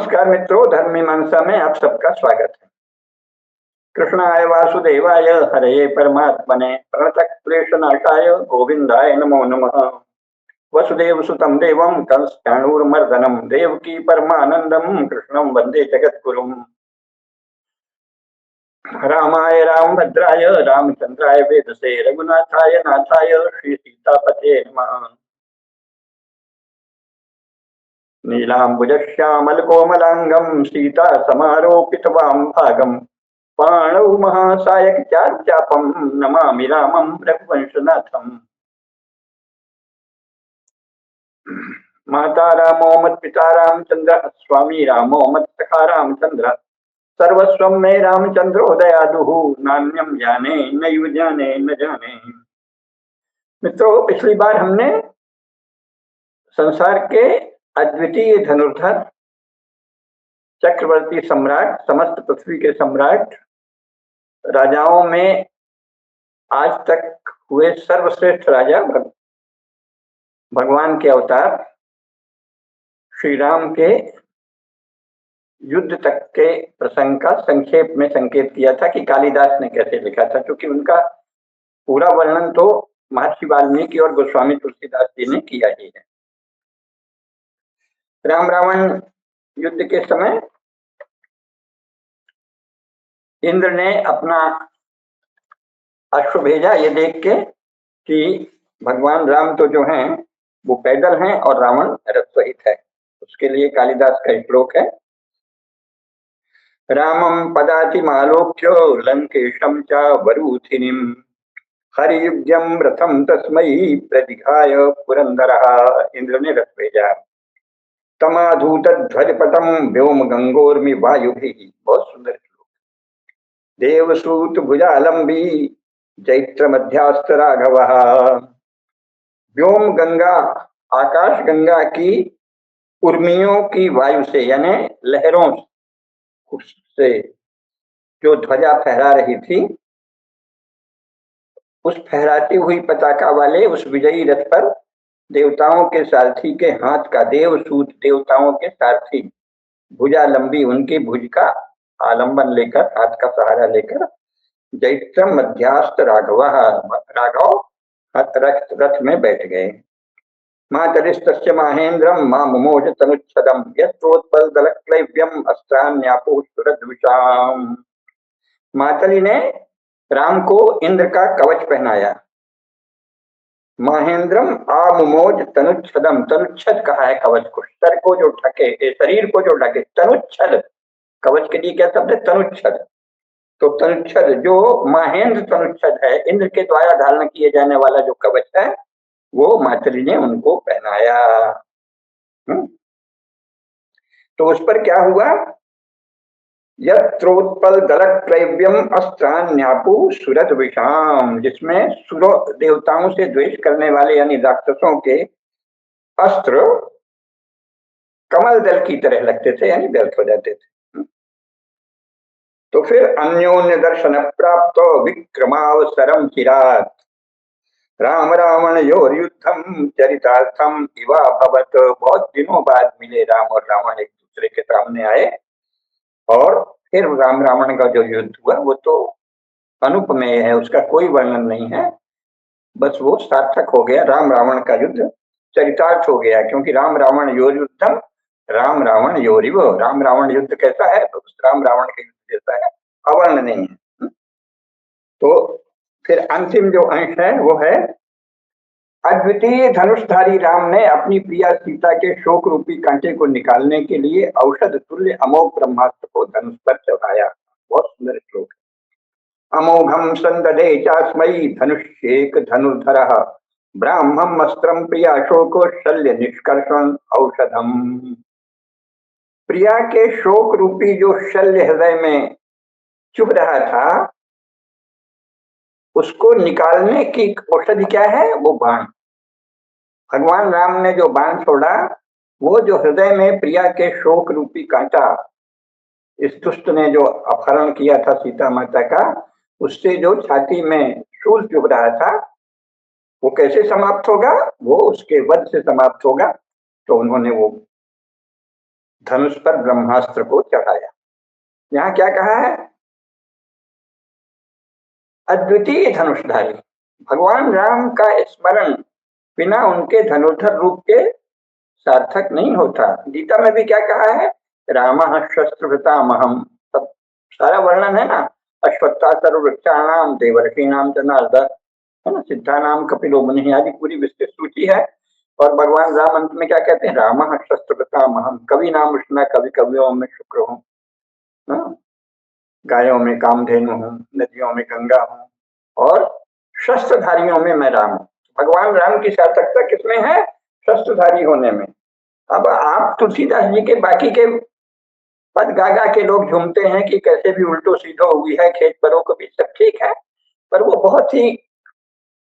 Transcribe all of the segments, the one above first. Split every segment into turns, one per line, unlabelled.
नमस्कार मित्रों, धर्म मीमांसा में आप सबका स्वागत है। कृष्णाय वासुदेवाय हरे परमात्मने प्रणतक्लेशनाशाय गोविंदाय नमो नमः। वसुदेव सुतं देवं कंसचाणूरमर्दनं देवकी परमानंदं कृष्णं वंदे जगद्गुरुम्। रामाय रामभद्राय रामचंद्राय वेदसे रघुनाथाय नाथाय श्री सीतापते नमः। नीलाम्बुजश्यामलकोमलाङ्गं सीता समारोपितवां पाणौ महासायक चारुचापं नमामि रामं रघुवंशनाथम्। माता रामो मत्पिता रामचंद्र स्वामी रामो मत्सखा रामचंद्र सर्वस्वं मे रामचंद्रो दयालुः नान्यं जाने नैव जाने न जाने। मित्रों, पिछली बार हमने संसार के अद्वितीय धनुर्धर चक्रवर्ती सम्राट, समस्त पृथ्वी के सम्राट, राजाओं में आज तक हुए सर्वश्रेष्ठ राजा भगवान के अवतार श्री राम के युद्ध तक के प्रसंग का संक्षेप में संकेत किया था कि कालिदास ने कैसे लिखा था, क्योंकि उनका पूरा वर्णन तो महर्षि वाल्मीकि और गोस्वामी तुलसीदास जी ने किया ही है। राम रावण युद्ध के समय इंद्र ने अपना अश्व भेजा ये देख के कि भगवान राम तो जो हैं वो पैदल हैं और रावण रथ सहित है। उसके लिए कालिदास का श्लोक है, रामं पदातिमालोक्य लंकेशं च वरूथिनीं हरियुग्यं रथं तस्मै प्रतिघाय पुरंदरः। इंद्र ने रथ भेजा। तमाधूत ध्वजपटं व्योम गंगोर्मि वायुभिः। बहुत सुंदर श्लोक। देवसूत भुजालंबी जैत्र मध्यास्थ राघवः। व्योम गंगा, आकाश गंगा की उर्मियों की वायु से यानी लहरों से जो ध्वजा फहरा रही थी, उस फहराती हुई पताका वाले उस विजयी रथ पर देवताओं के सारथी के हाथ का, देवसूत देवताओं के सारथी, भुजा लंबी उनकी भुज का आलंबन लेकर, हाथ का सहारा लेकर, जैत्रम मध्यास्थ राघव, राघव रथ में बैठ गए। मातरिस्तस्य माहेन्द्रम मां मुमोज तनुच्छदम यत्रोत्पलदलक्लैव्यम अस्त्रान्यापुः सुरद्विषाम्। मातली ने राम को इंद्र का कवच पहनाया। महेंद्रम आमुमोज तनुच्छदम, तनुच्छद कहा है कवच को, सर को जो ढके, शरीर को जो ढके, तनुच्छद। कवच के लिए क्या शब्द है? तनुच्छद। तो तनुच्छद जो महेंद्र तनुच्छद है, इंद्र के द्वारा धारण किए जाने वाला जो कवच है, वो मातली ने उनको पहनाया। तो उस पर क्या हुआ? यत्रोत्पल दलक त्रैव्यम अस्त्रान्यापु सुरत विषाम, जिसमें सुरो देवताओं से द्वेष करने वाले यानी राक्षसों के अस्त्र कमल दल की तरह लगते थे, यानी व्यर्थ हो जाते थे। तो फिर अन्योन्य दर्शन प्राप्त विक्रमावसरम चिरात राम रावण योर युद्धम चरितार्थम इवा भवत। बहुत दिनों बाद मिले राम और रावण, एक दूसरे के सामने आए और फिर राम रावण का जो युद्ध हुआ वो तो अनुपमेय है, उसका कोई वर्णन नहीं है, बस वो सार्थक हो गया। राम रावण का युद्ध चरितार्थ हो गया, क्योंकि राम रावण योर युद्धम राम रावण योरिव। राम रावण युद्ध कैसा है? तो राम रावण के युद्ध जैसा है, अवर्णनीय है। तो फिर अंतिम जो अंश है वो है, अद्वितीय धनुषधारी राम ने अपनी प्रिया सीता के शोक रूपी कांटे को निकालने के लिए औषध तुल्य अमोघ ब्रह्मास्त्र को धनुष पर चढ़ाया। बहुत सुंदर श्लोक है। अमोघम संददे चास्मयी धनुष्येक धनुर्धरः ब्राह्मम अस्त्रम प्रिया शोको शल्य निष्कर्षण औषधम। प्रिया के शोक रूपी जो शल्य हृदय में चुभ रहा था, उसको निकालने की औषधि क्या है? वो बाण। भगवान राम ने जो बाण छोड़ा, वो जो हृदय में प्रिया के शोक रूपी कांटा, इस दुष्ट ने जो अपहरण किया था सीता माता का, उससे जो छाती में शूल चुभ रहा था, वो कैसे समाप्त होगा? वो उसके वध से समाप्त होगा। तो उन्होंने वो धनुष पर ब्रह्मास्त्र को चढ़ाया। यहाँ क्या कहा है? अद्वितीय धनुषधारी भगवान राम का स्मरण बिना उनके धनुर्धर रूप के सार्थक नहीं होता। गीता में भी क्या कहा है? रामः शस्त्रभृतामहम्, सब सारा वर्णन है ना। अश्वत्था सर्ववृक्षाणाम देवर्षीणाम च नारद, है ना, सिद्धानाम कपिलो मुनिः आदि पूरी विस्तृत सूची है। और भगवान राम अंत में क्या कहते हैं? रामः शस्त्रभृतामहम्, कवि नाम उष्णा कवि कवियों में शुक्र हूँ, गायों में कामधेनु हूँ, नदियों में गंगा हूँ और शस्त्रधारियों में मैं राम हूँ। भगवान राम की सार्थकता किसमें है? शस्त्रधारी होने में। अब आप तुलसीदास जी के बाकी के पद गा गा के लोग झूमते हैं कि कैसे भी उल्टो सीधो हुई है खेत परों को भी, सब ठीक है, पर वो बहुत ही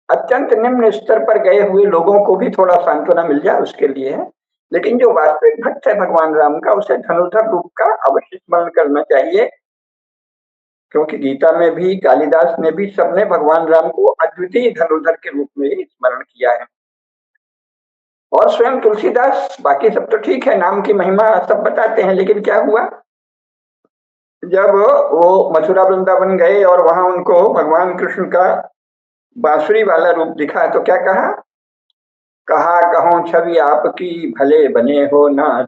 अत्यंत निम्न स्तर पर गए हुए लोगों को भी थोड़ा सांत्वना मिल जाए उसके लिए है। लेकिन जो वास्तविक भक्त है भगवान राम का, उसे धनुर्धर रूप का अवश्य स्मरण करना चाहिए, क्योंकि गीता में भी, कालिदास ने भी, सबने भगवान राम को अद्वितीय धनुर्धर के रूप में ही स्मरण किया है। और स्वयं तुलसीदास, बाकी सब तो ठीक है, नाम की महिमा सब बताते हैं, लेकिन क्या हुआ जब वो मथुरा वृंदावन गए और वहां उनको भगवान कृष्ण का बांसुरी वाला रूप दिखा, तो क्या कहा? कहा कहो छवि आपकी भले बने हो नाथ,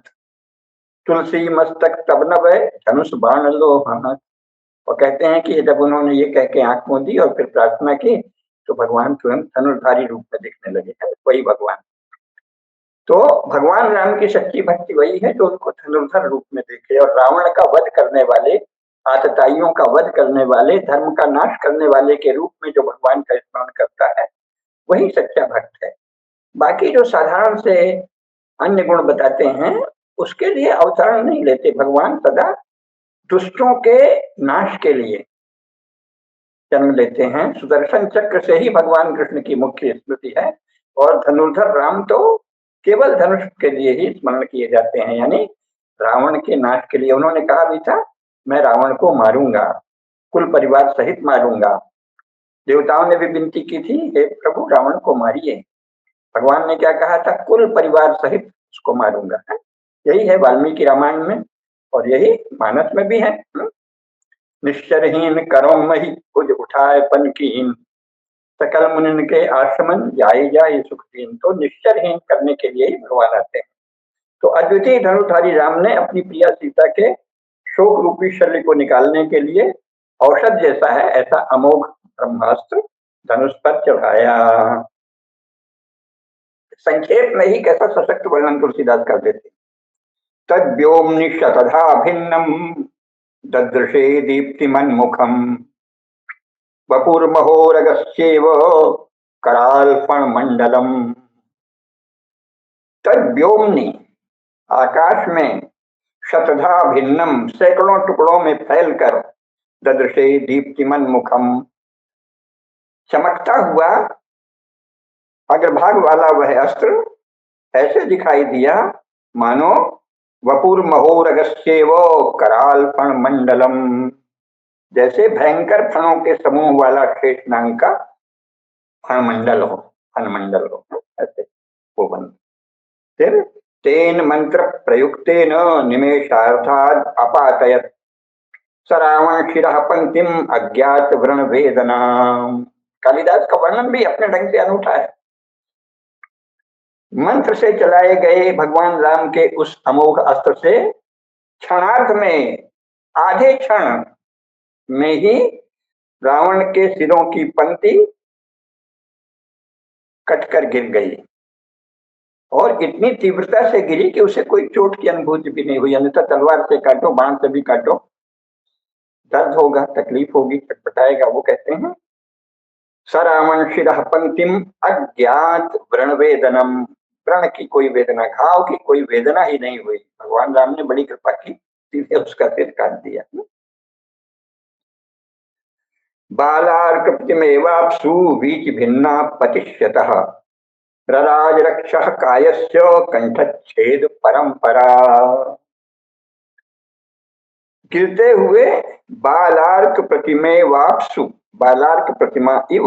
तुलसी मस्तक तब न भय धनुष बाण लो हाथ। और कहते हैं कि जब उन्होंने ये कह के आंख मूंदी और फिर प्रार्थना की तो भगवान स्वयं धनुर्धारी रूप में दिखने लगे, वही भगवान। तो भगवान राम की सच्ची भक्ति वही है जो उनको धनुर्धर रूप में देखे, और रावण का वध करने वाले, आतताइयों का वध करने वाले, धर्म का नाश करने वाले के रूप में जो भगवान का स्मरण करता है वही सच्चा भक्त है। बाकी जो साधारण से अन्य गुण बताते हैं उसके लिए अवतरण नहीं लेते भगवान, सदा दुष्टों के नाश के लिए जन्म लेते हैं। सुदर्शन चक्र से ही भगवान कृष्ण की मुख्य स्मृति है, और धनुर्धर राम तो केवल धनुष के लिए ही स्मरण किए जाते हैं, यानी रावण के नाश के लिए। उन्होंने कहा भी था, मैं रावण को मारूंगा, कुल परिवार सहित मारूंगा। देवताओं ने भी विनती की थी, हे प्रभु रावण को मारिए। भगवान ने क्या कहा था? कुल परिवार सहित उसको मारूंगा। यही है वाल्मीकि रामायण में और यही मानस में भी है। निश्चरहीन करो मही भुज उठाए पन कीन, सकल मुनिन के आश्रमन जाए जाए सुखदीन। तो निश्चरहीन करने के लिए ही भगवान आते हैं। तो अद्वितीय धनुर्धारी राम ने अपनी प्रिया सीता के शोक रूपी शल्य को निकालने के लिए औषध जैसा है ऐसा अमोघ ब्रह्मास्त्र धनुष पर चढ़ाया। संक्षेप में ही कैसा सशक्त वर्णन तुलसीदास कर देते। तद व्योमनि शतधा भिन्नम ददृशे दीप्तिमन्मुखम, वपुर्महोरगस्येव कराल्पण मंडलम। तद व्योमनि, आकाश में, शतधा भिन्नम, सैकड़ों टुकड़ों में फैलकर, ददृशे दीप्तिमन्मुखम, चमकता हुआ अग्रभाग वाला वह अस्त्र ऐसे दिखाई दिया मानो वपुर्महोरगस्येव कराल्पण मंडलम, जैसे भयंकर फणों के समूह वाला शेषनाग का फणमंडल हो, फणमंडल हो, ऐसे वो बन। फिर तेन मंत्र प्रयुक्तेन निमेषार्थाद अपातयत सरावण शिरः पंक्तिम अज्ञात व्रण वेदना। कालिदास का वर्णन भी अपने ढंग से अनूठा है। मंत्र से चलाए गए भगवान राम के उस अमोघ अस्त्र से क्षणार्ध में, आधे क्षण में ही रावण के सिरों की पंक्ति कटकर गिर गई, और इतनी तीव्रता से गिरी कि उसे कोई चोट की अनुभूति भी नहीं हुई। अन्यथा तलवार से काटो, बाण से भी काटो, दर्द होगा, तकलीफ होगी, चटपटाएगा। वो कहते हैं सरावण शिरः पंक्तिम अज्ञात व्रण वेदनम, व्रण की कोई वेदना, घाव की कोई वेदना ही नहीं हुई। भगवान राम ने बड़ी कृपा की, सीधे उसका सिर काट दिया। बालार्कप्रतिमेवाप्सु बीच भिन्ना पतिष्यतः, रराज रक्षः कायस्य कंठच्छेद परंपरा। गिरते हुए बालार्क प्रतिमेवाप्सु, बालार्क प्रतिमा इव,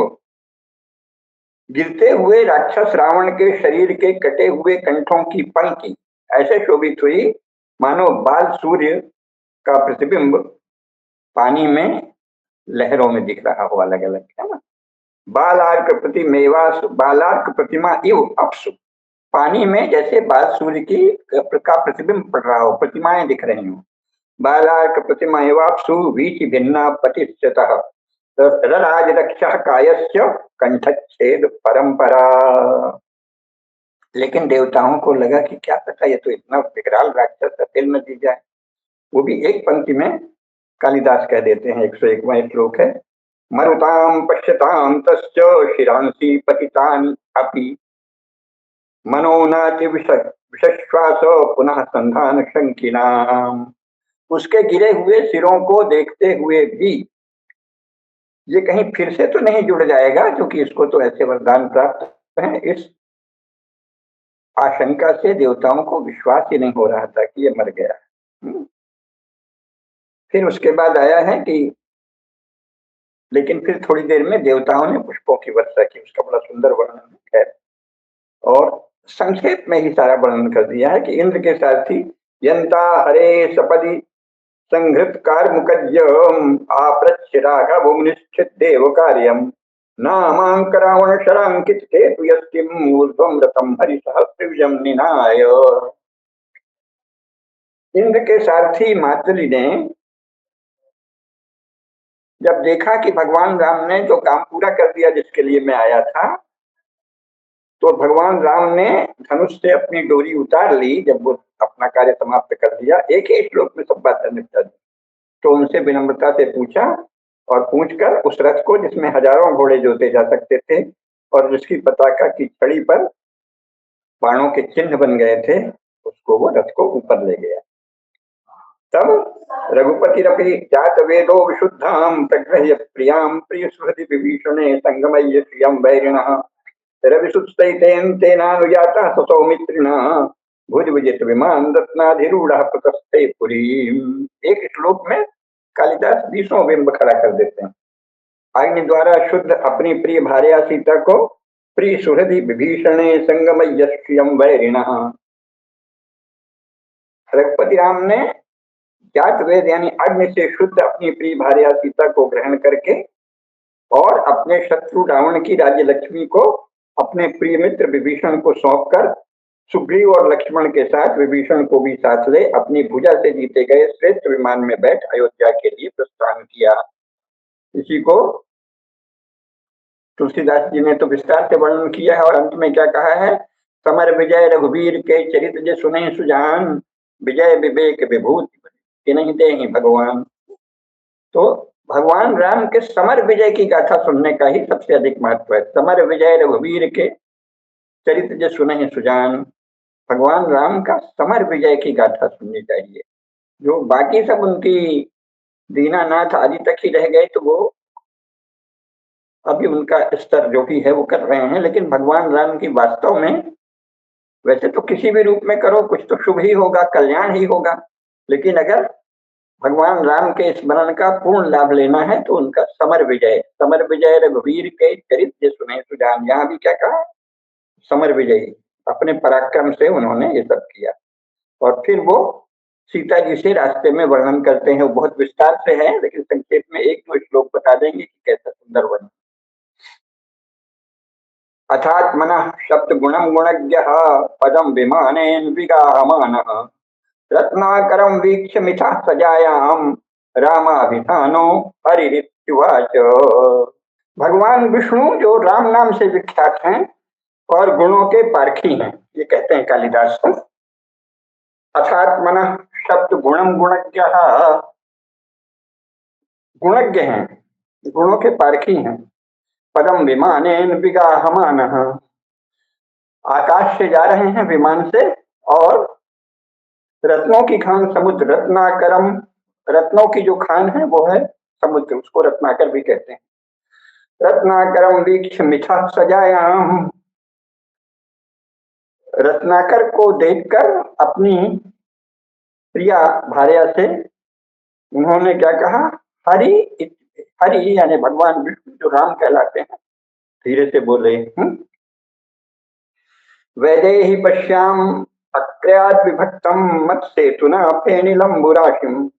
गिरते हुए राक्षस रावण के शरीर के कटे हुए कंठों की पंक्ति ऐसे शोभित हुई मानो बाल सूर्य का प्रतिबिंब पानी में लहरों में दिख रहा हो अलग अलग, है ना। बालार्क प्रतिमेवास बालार्क प्रतिमा इव अपसु, पानी में जैसे बाल सूर्य की का प्रतिबिंब पड़ रहा हो, प्रतिमाएं दिख रही हो। बालार्क प्रतिमा एवापसु वीचि भिन्ना प्रतिष्ठितः राज रक्षा कायस्य कंठच्छेद परंपरा। लेकिन देवताओं को लगा कि क्या पता ये तो इतना विकराल राक्षस है, तिल न दी जाए। वो भी एक पंक्ति में कालिदास कह देते हैं, 101वां श्लोक है, मरुताम पश्यताम तस्य शिरांसि पतितानि अपि मनोनाति विश्वास पुनः संधान शंकिनाम। उसके गिरे हुए सिरों को देखते हुए भी ये कहीं फिर से तो नहीं जुड़ जाएगा, क्योंकि इसको तो ऐसे वरदान प्राप्त है। इस आशंका से देवताओं को विश्वास ही नहीं हो रहा था कि ये मर गया। फिर उसके बाद आया है कि लेकिन फिर थोड़ी देर में देवताओं ने पुष्पों की वर्षा की, उसका बड़ा सुंदर वर्णन है और संक्षेप में ही सारा वर्णन कर दिया है कि इंद्र के सारथी यंता हरे सपदि संहृत कार्मुकज्यम आप्रच्छ राघवं निश्चित देव कार्यम नामांक रावण शरांकित केतु यस्किम ऊर्ध्वं रतम हरि सहस्रविजम निनाय। इंद्र के सारथी मातली ने जब देखा कि भगवान राम ने जो काम पूरा कर दिया जिसके लिए मैं आया था, तो भगवान राम ने धनुष से अपनी डोरी उतार ली। जब वो अपना कार्य समाप्त कर दिया, एक ही श्लोक में सब बातें निपटा दी। तो उनसे विनम्रता से पूछा और पूछकर उस रथ को जिसमें हजारों घोड़े जोते जा सकते थे और जिसकी पताका की छड़ी पर बाणों के चिन्ह बन गए थे, उसको वो रथ को ऊपर ले गया। तब रघुपतिरपि जात वेदो विशुद्धाम प्रगृह्य प्रियाम प्रिय सुहृदि विभीषणे संगमय्य श्रियं वैरिणः रविसुत्सहितेन तेनानुजातः सौमित्रिणः भुज विजित विमान रत्नाधिरूढ़ प्रतस्थे पुरीम। एक श्लोक में कालिदास 20 बिंब खड़ा कर देते हैं। अग्नि द्वारा शुद्ध अपनी प्रिय भार्या सीता को प्रिय सुहृदि विभीषणे संगमय्य श्रियं वैरिणः। रघुपति राम ने जात वेद यानी अग्नि से शुद्ध अपनी प्रिय भार्या सीता को ग्रहण करके और अपने शत्रु रावण की राज्य लक्ष्मी को अपने प्रिय मित्र विभीषण को सौंपकर सुग्रीव और लक्ष्मण के साथ विभीषण को भी साथ ले अपनी भुजा से जीते गए श्रेष्ठ विमान में बैठ अयोध्या के लिए प्रस्थान किया। इसी को तुलसीदास जी ने तो विस्तार से वर्णन किया है और अंत में क्या कहा है, समर विजय रघुवीर के चरित जे सुने सुजान विजय विवेक विभूति के नहीं दे ही भगवान। तो भगवान राम के समर विजय की गाथा सुनने का ही सबसे अधिक महत्व है। समर विजय रघुवीर के चरित जे सुने सुजान, भगवान राम का समर विजय की गाथा सुननी चाहिए। जो बाकी सब उनकी दीनानाथ आदि तक ही रह गए, तो वो अभी उनका स्तर जो भी है वो कर रहे हैं, लेकिन भगवान राम की वास्तव में वैसे तो किसी भी रूप में करो कुछ तो शुभ ही होगा, कल्याण ही होगा, लेकिन अगर भगवान राम के स्मरण का पूर्ण लाभ लेना है तो उनका समर विजय रघुवीर के चरित जे सुने सुजान। यहाँ भी क्या कहा, समर विजय, अपने पराक्रम से उन्होंने ये सब किया। और फिर वो सीता जी से रास्ते में वर्णन करते हैं, वो बहुत विस्तार से है, लेकिन संक्षेप में एक दो श्लोक बता देंगे कि कैसा सुंदर वर्णन। अथात्मनः शब्द गुणम गुणज्ञः पदम विमानेन विगाहमानः रत्नाकरं वीक्ष्य मिथा सजायाम रामाभिधानो हरिरित्युवाच। भगवान विष्णु जो राम नाम से विख्यात हैं और गुणों के पारखी हैं, ये कहते हैं कालिदास। अथात्मनः शब्द गुणम गुणज्ञः, गुणज्ञ हैं, गुणों के पारखी हैं। पदम विमानेन विगाहमानः, आकाश से जा रहे हैं विमान से, और रत्नों की खान समुद्र, रत्नाकरम, रत्नों की जो खान है वो है समुद्र, उसको रत्नाकर भी कहते हैं। रत्नाकरम वीक्ष मिथा सजायाम, रत्नाकर को देखकर अपनी प्रिया भार्या से उन्होंने क्या कहा, हरि, हरि यानी भगवान विष्णु जो राम कहलाते हैं, धीरे से बोले, वैदेही पश्याम अक्र्याद् विभक्तं मत्सेतुना फेनिलम्बुराशिम्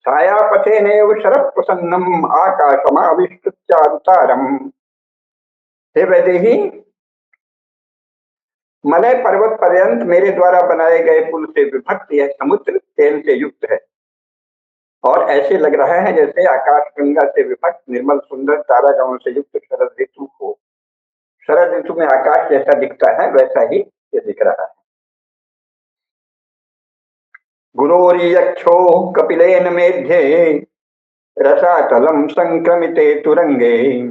छायापथेनैव शरत्प्रसन्नम् आकाशमाविष्टुच्चारुतारम्। हे वैदेही, मलय पर्वत पर्यंत मेरे द्वारा बनाए गए पुल से विभक्त यह समुद्र तेल से युक्त है और ऐसे लग रहा है जैसे आकाश गंगा से विभक्त निर्मल सुंदर तारागणों से युक्त शरद ऋतु हो। शरद ऋतु में आकाश जैसा दिखता है वैसा ही ये दिख रहा है। गुरोरियक्षो कपिलेन मेध्ये रसातलम संक्रमिते तुरंगे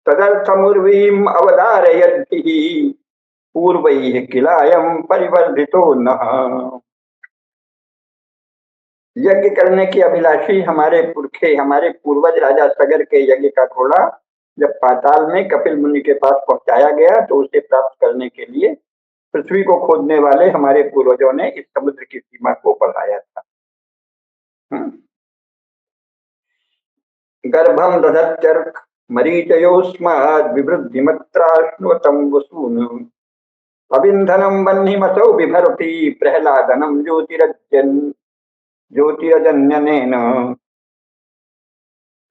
तदर्थमुर्वीम अवधारयद्भिः पूर्वैः किलायम परिवर्धितो नः। यज्ञ करने की अभिलाषी हमारे पुरखे, हमारे पूर्वज राजा सगर के यज्ञ का घोड़ा जब पाताल में कपिल मुनि के पास पहुंचाया गया तो उसे प्राप्त करने के लिए पृथ्वी को खोदने वाले हमारे पूर्वजों ने इस समुद्र की सीमा को बढ़ाया था। गर्भम दधत्यर्क मरीचयोस्माद् विवृद्धिमत्राश्नुतम वसून अविंधनम वह्निमसौ बिभर्ति प्रहलादनम ज्योतिरजन्यनेन।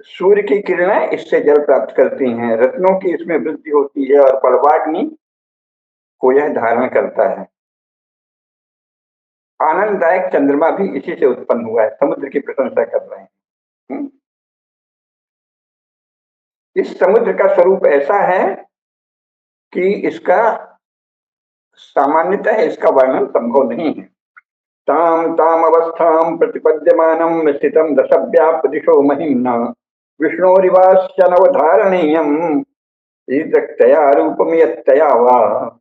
सूर्य की किरणें इससे जल प्राप्त करती हैं, रत्नों की इसमें वृद्धि होती है और बलवाग्नि को यह धारण करता है। आनंददायक चंद्रमा भी इसी से उत्पन्न हुआ है। समुद्र की प्रशंसा कर रहे हैं। इस समुद्र का स्वरूप ऐसा है कि इसका सामान्यतः इसका वर्णन संभव नहीं है। ताम ताम अवस्थाम प्रतिपद्यमानम स्थितम दशव्याप दिशो महिम्ना विष्णोरिवास्य नवधारणीयम ईदृक्तया रूपमियत्तया वा।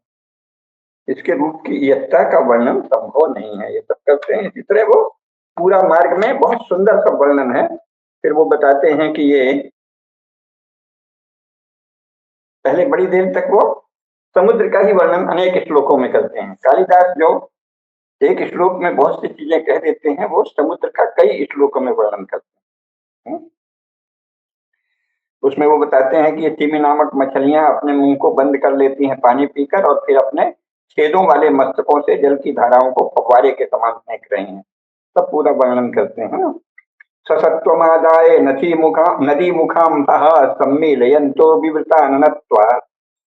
इसके रूप की यत्ता का वर्णन संभव नहीं है। ये सब करते हैं। इसी तरह वो पूरा मार्ग में बहुत सुंदर सा वर्णन है। फिर वो बताते हैं कि ये पहले बड़ी देर तक वो समुद्र का ही वर्णन अनेक श्लोकों में करते हैं। कालिदास जो एक श्लोक में बहुत सी चीजें कह देते हैं वो समुद्र का कई श्लोकों में वर्णन करते हैं। उसमें वो बताते हैं कि ये तिमि नामक मछलियां अपने मुंह को बंद कर लेती हैं पानी पीकर और फिर अपने छेदों वाले मस्तकों से जल की धाराओं को फव्वारे के समान फेंक रही हैं। सब पूरा वर्णन करते हैं। ससत्वमादाय नदी मुखाम सम्मीलयन्तो विवृताननत्वात्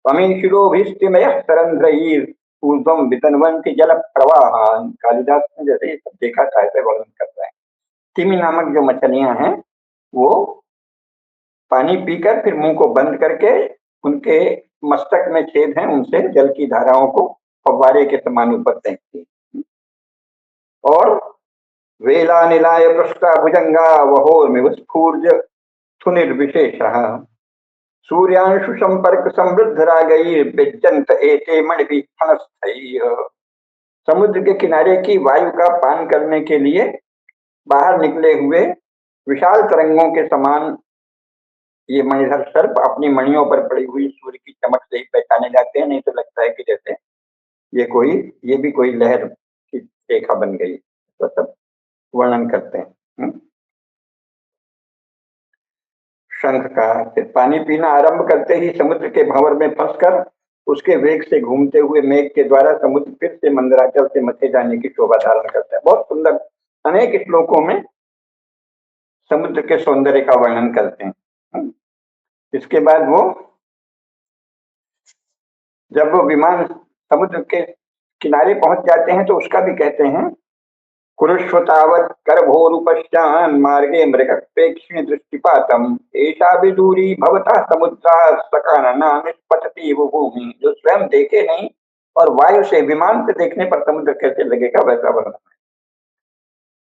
अमीशिरोभिस्तिमयः सरन्ध्रैः ऊर्ध्वं वितन्वन्ति जल प्रवाहान्। कालिदास ने जैसे सब देखा था ऐसे वर्णन कर रहे हैं। तिमि नामक जो मछलियां हैं वो पानी पीकर फिर मुंह को बंद करके उनके मस्तक में छेद हैं उनसे जल की धाराओं को फव्वारे के समान ऊपर फेंकती। और वेला निलाय पृष्ठा भुजंगा वहोर्मिव स्फूर्ज थुनिर्विशेषः सूर्यांशु संपर्क समृद्ध रागैः विज्जन्त एते मणिभिः फणस्थैः। समुद्र के किनारे की वायु का पान करने के लिए बाहर निकले हुए विशाल तरंगों के समान ये मणिधर सर्प अपनी मणियों पर पड़ी हुई सूर्य की चमक से ही पहचाने जाते हैं। नहीं तो लगता है कि जैसे ये भी कोई लहर की रेखा बन गई। तो सब वर्णन करते हैं। शंख का फिर पानी पीना आरंभ करते ही समुद्र के भंवर में फंसकर उसके वेग से घूमते हुए मेघ के द्वारा समुद्र फिर से मंदराचल से मथे जाने की शोभा धारण करता है। बहुत सुंदर अनेक श्लोकों में समुद्र के सौंदर्य का वर्णन करते हैं। इसके बाद वो जब वो विमान समुद्र के किनारे पहुंच जाते हैं तो उसका भी कहते हैं। कुरुष्वतावत् करभोरुपश्चान् मार्गे मृगप्रेक्षिण दृष्टिपातम ऐसा विदूरी भवता समुद्रा सकानना निष्पतति वो भूमि। जो स्वयं देखे नहीं और वायु से विमान से देखने पर समुद्र कैसे लगेगा वैसा वर्णन है।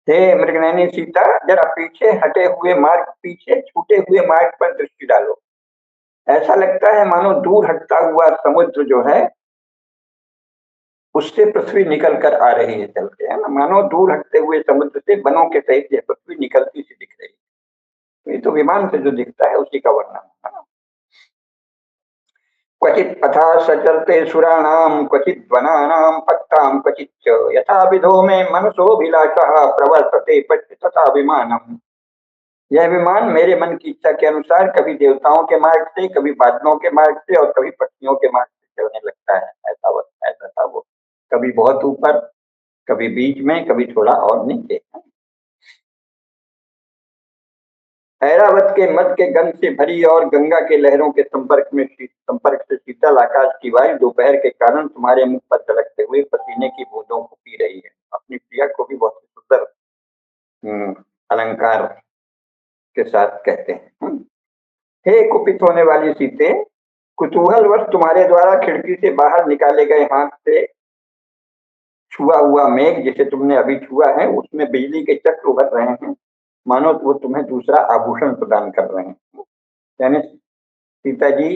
हे मृगनयनी सीता, जरा पीछे हटे हुए मार्ग, पीछे छूटे हुए मार्ग पर दृष्टि डालो। ऐसा लगता है मानो दूर हटता हुआ समुद्र जो है उससे पृथ्वी निकल कर आ रही है चल के, है ना। मानो दूर हटते हुए समुद्र से वनों के सहित यह पृथ्वी निकलती सी दिख रही है। ये तो विमान से जो दिखता है उसी का वर्णन है। क्वचित पथा सचरते सुराणाम क्वचित वनानाम पत्ताम क्वचित यथा विधो में मनसोभिलाषः प्रवर्तते तथा विमानम। यह विमान मेरे मन की इच्छा के अनुसार कभी देवताओं के मार्ग से, कभी बादलों के मार्ग से और कभी पक्षियों के मार्ग से चलने लगता है। ऐसा था वो। कभी बहुत ऊपर, कभी बीच में, कभी थोड़ा और नीचे। ऐरावत के मध के गंध से भरी और गंगा के लहरों के संपर्क से शीतल आकाश की वायु दोपहर के कारण तुम्हारे मुख पर झलकते हुए पसीने की बूंदों को पी रही है। अपनी प्रिया को भी बहुत सुंदर अलंकार के साथ कहते हैं। हे कुपित होने वाली सीते, कुतूहलवश तुम्हारे द्वारा खिड़की से बाहर निकाले गए हाथ से छुआ हुआ मेघ जिसे तुमने अभी छुआ है, उसमें बिजली के चक्र उभर रहे हैं, मानो वो तुम्हें दूसरा आभूषण प्रदान कर रहे हैं। यानी सीता जी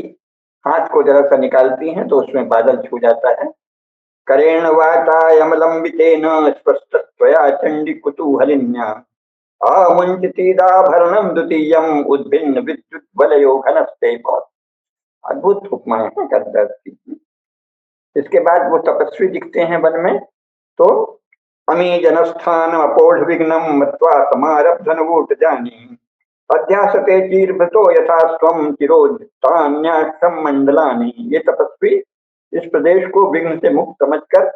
हाथ को जरा सा निकालती हैं तो उसमें बादल छू जाता है। करेण वातायमलंबितेन स्पष्टत्वया चंडी कुतूहलिन्या आमुंचिताभरणम द्वितीयम उद्भिन्न विद्युत वलयो घनस्ते। बहुत अद्भुत उपमा है कालिदास की। इसके बाद वो तपस्वी दिखते हैं वन में, तो अमी जनस्थान अपोढ़ विघ्नम मत्वा समारब्धनवोट जानी अध्यासते चीरभृतो यथा स्वम चिरोधान्याश्रम मंडलानी। ये तपस्वी इस प्रदेश को विघ्न से मुक्त समझकर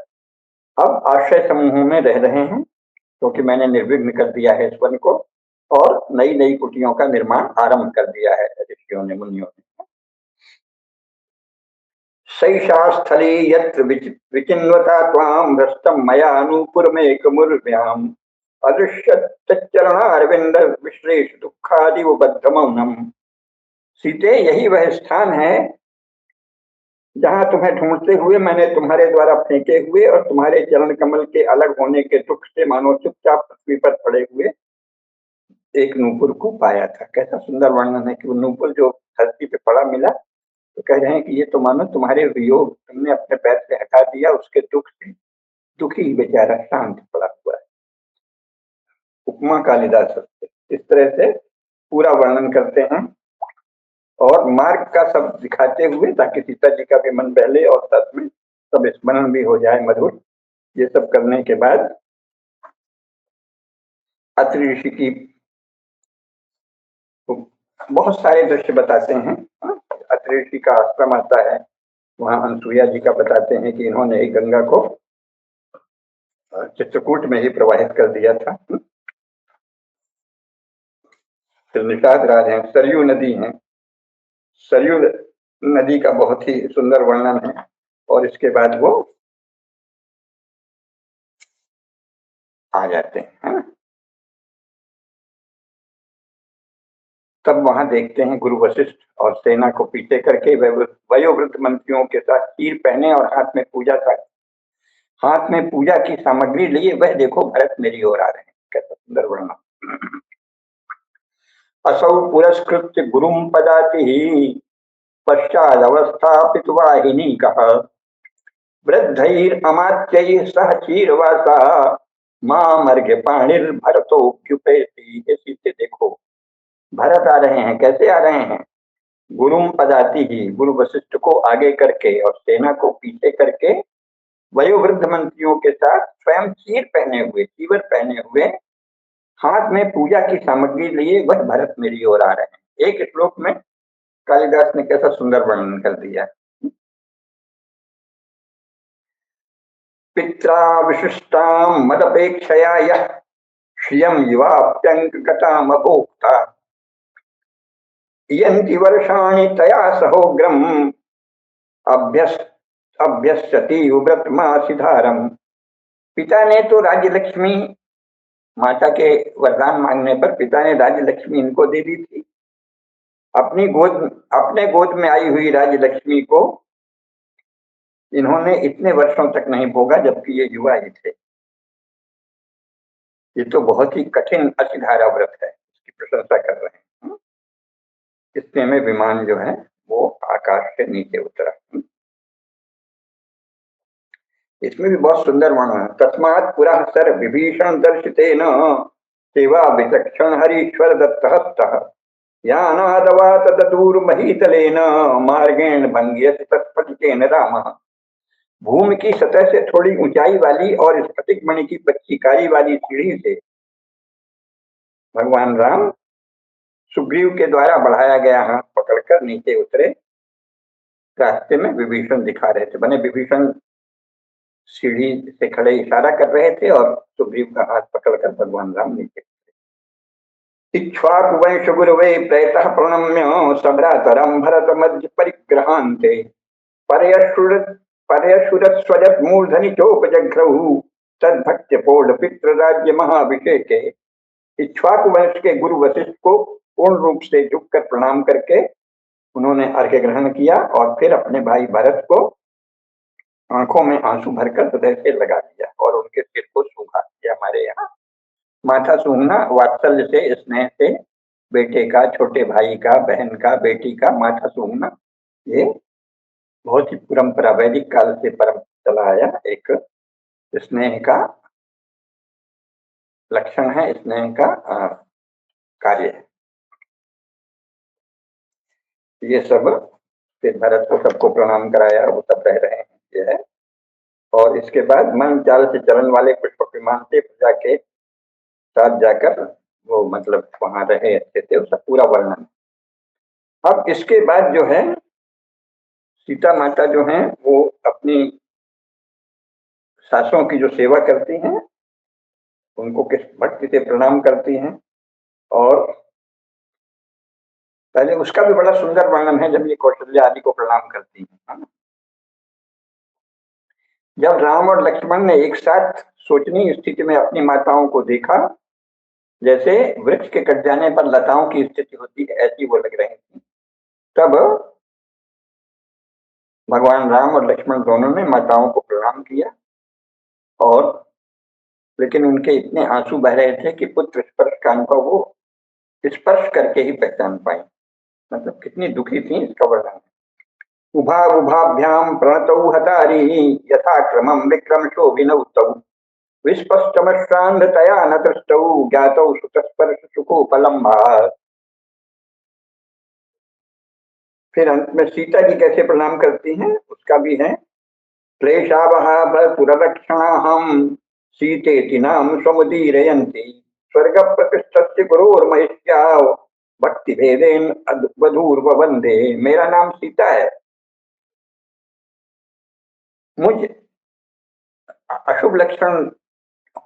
अब आश्रय समूहों में रह रहे हैं, क्योंकि मैंने निर्विघ्न कर दिया है इस वन को और नई नई कुटियों का निर्माण आरंभ कर दिया है ऋषियों ने, मुनियों ने। सैषा स्थली यत्र विचिन्वता त्वां भ्रष्टं मया नूपुरमेकमुर्व्याम् अदृश्यच्चरणारविन्द विश्लेष दुःखादिव बद्धमौनम्। सीते, यही वह स्थान है जहां तुम्हें ढूंढते हुए मैंने तुम्हारे द्वारा फेंके हुए और तुम्हारे चरण कमल के अलग होने के दुख से मानो चुपचाप पृथ्वी पर पड़े हुए एक नूपुर को पाया था। कैसा सुंदर वर्णन है कि वो नूपुर जो धरती पे पड़ा मिला, तो कह रहे हैं कि ये तो मानो तुम्हारे वियोग तुमने अपने पैर से हटा दिया, उसके दुख से दुखी बेचारा शांत पड़ा हुआ है। उपमा कालिदास इस तरह से पूरा वर्णन करते हैं और मार्ग का सब दिखाते हुए, ताकि सीता जी का भी मन बहले और साथ में सब स्मरण भी हो जाए मधुर। ये सब करने के बाद अत्रि ऋषि की बहुत सारे दृश्य बताते हैं। अत्रि ऋषि का आश्रम आता है, वहां अनसुईया जी का बताते हैं कि इन्होंने ही गंगा को चित्रकूट में ही प्रवाहित कर दिया था। फिर निषाद राज है, सरयू नदी है, सरयू नदी का बहुत ही सुंदर वर्णन है। और इसके बाद वो आ जाते हैं, तब वहां देखते हैं गुरु वशिष्ठ और सेना को पीछे करके वयोवृद्ध मंत्रियों के साथ चीर पहने और हाथ में पूजा की सामग्री लिए वह देखो भरत मेरी ओर आ रहे हैं। कैसा सुंदर वर्णन। असौ पुरस्कृत्य गुरुम पदाति पश्चाद अवस्थापित वाहिनी कह वृद्धैर अमात्यैः सह चीरवासा मामर्घ्य पाणिर भरतोऽप्युपेति। इसी से देखो भरत आ रहे हैं। कैसे आ रहे हैं? गुरुम पदाति ही, गुरु वशिष्ठ को आगे करके और सेना को पीछे करके वयोवृद्ध मंत्रियों के साथ स्वयं चीवर पहने हुए हाथ में पूजा की सामग्री लिए वह भरत मेरी ओर आ रहे हैं। एक श्लोक में कालिदास ने कैसा सुंदर वर्णन कर दिया। पित्रा विशिष्टाम मदपेक्षया यह श्रियम युवाप्यंकटाम भोक्ता यन्ति वर्षाणि तया सहोग्रम अभ्यस्यति व्रत मासिधारम। पिता ने तो राज्य लक्ष्मी, माता के वरदान मांगने पर पिता ने राज्य लक्ष्मी इनको दे दी थी। अपने गोद में आई हुई राज्य लक्ष्मी को इन्होंने इतने वर्षों तक नहीं भोगा, जबकि ये युवा ही थे। ये तो बहुत ही कठिन असिधारा व्रत है, इसकी प्रशंसा कर रहे हैं। इतने में विमान जो है वो आकाश से नीचे उतरा। इसमें भी बहुत सुंदर वर्णन। तस्मात् पुरः सर विभीषण दर्शितेन सेवा विचक्षण हरीश्वर दत्त हस्तः यानादवात ददूर महीतलेन मार्गेण भंग्यति तत्फलितेन रामः। भूमि की सतह से थोड़ी ऊंचाई वाली और स्फटिक मणि की चिकारी वाली सीढ़ी से भगवान राम सुग्रीव के द्वारा बढ़ाया गया हाथ पकड़कर नीचे उतरे। रास्ते में विभीषण दिखा रहे थे। बने विभीषण सीढ़ी से खड़े इशारा कर रहे थे और सुग्रीव का हाथ पकड़कर भगवान राम नीचे। इक्ष्वाकुवंश गुरुवे प्रयतः प्रणम्य सभ्रातरं भरत मध्य परिग्रहान्ते पर्यशुरस्वजत् मूर्धनि चोपजघ्रहु तद्भक्त्यपोढ़ पितृराज्य महाभिषेके। इक्ष्वाकु वंश के गुरु वशिष्ठ को पूर्ण रूप से झुककर प्रणाम करके उन्होंने अर्घ्य ग्रहण किया और फिर अपने भाई भरत को आंखों में आंसू भरकर हृदय से लगा दिया और उनके सिर को सूंघा दिया। हमारे यहाँ माथा सूंघना वात्सल्य से, स्नेह से, बेटे का, छोटे भाई का, बहन का, बेटी का माथा सूंघना, ये बहुत ही परंपरा वैदिक काल से परम चला आया एक स्नेह का लक्षण है, स्नेह का कार्य है। ये सब फिर भरत को सबको प्रणाम कराया, वो सब रह रहे हैं ये है। और इसके बाद मन चाल से चलन वाले पुष्प विमान से प्रजा के साथ जाकर वो मतलब वहां रहे अच्छे थे, उसका पूरा वर्णन। अब इसके बाद जो है सीता माता जो है वो अपनी सासों की जो सेवा करती हैं उनको किस भक्ति से प्रणाम करती हैं और पहले उसका भी बड़ा सुंदर वर्णन है जब ये कौशल्या आदि को प्रणाम करती हैं। जब राम और लक्ष्मण ने एक साथ सोचनीय स्थिति में अपनी माताओं को देखा, जैसे वृक्ष के कट जाने पर लताओं की स्थिति होती है, ऐसी वो लग रही थी, तब भगवान राम और लक्ष्मण दोनों ने माताओं को प्रणाम किया और लेकिन उनके इतने आंसू बह रहे थे कि पुत्र स्पर्श का अनुभव वो स्पर्श करके ही पहचान पाई। मतलब कितनी दुखी थी इसका वर्णन। उभाभ्याम प्रणतौ हतारी यथा क्रमम विक्रम शोभिनौ तौ विस्पष्टमश्रांधतया न दृष्टौ ज्ञातौ सुतस्पर्श सुखोपलम्भात्। फिर अंत में सीता जी कैसे प्रणाम करती हैं उसका भी है। क्लेशावहा पुररक्षणाहं सीतेति नाम स्वमुदीरयन्ति स्वर्ग प्रतिष्ठस्य गुरोर्महिष्याव भक्ति भेदेन वधूर्ववंदे। मेरा नाम सीता है, मुझ अशुभ लक्षण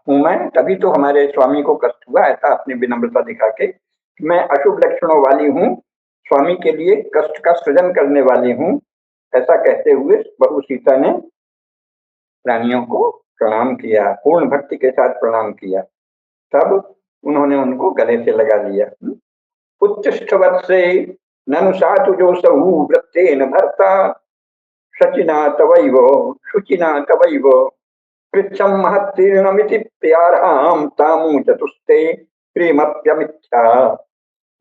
हूं मैं, तभी तो हमारे स्वामी को कष्ट हुआ, ऐसा अपनी विनम्रता दिखा के मैं अशुभ लक्षणों वाली हूँ, स्वामी के लिए कष्ट का सृजन करने वाली हूँ, ऐसा कहते हुए बहू सीता ने रानियों को प्रणाम किया, पूर्ण भक्ति के साथ प्रणाम किया। तब उन्होंने उनको गले से लगा लिया। उत्तिष्ठ वत्से ननु सातु जो सहु वृत्तेन भर्ता शचिना तवैव शुचिना तवैव पृच्छं महत्तीर्णमिति प्याराम तामु चतुस्ते प्रेमप्यमिच्छा।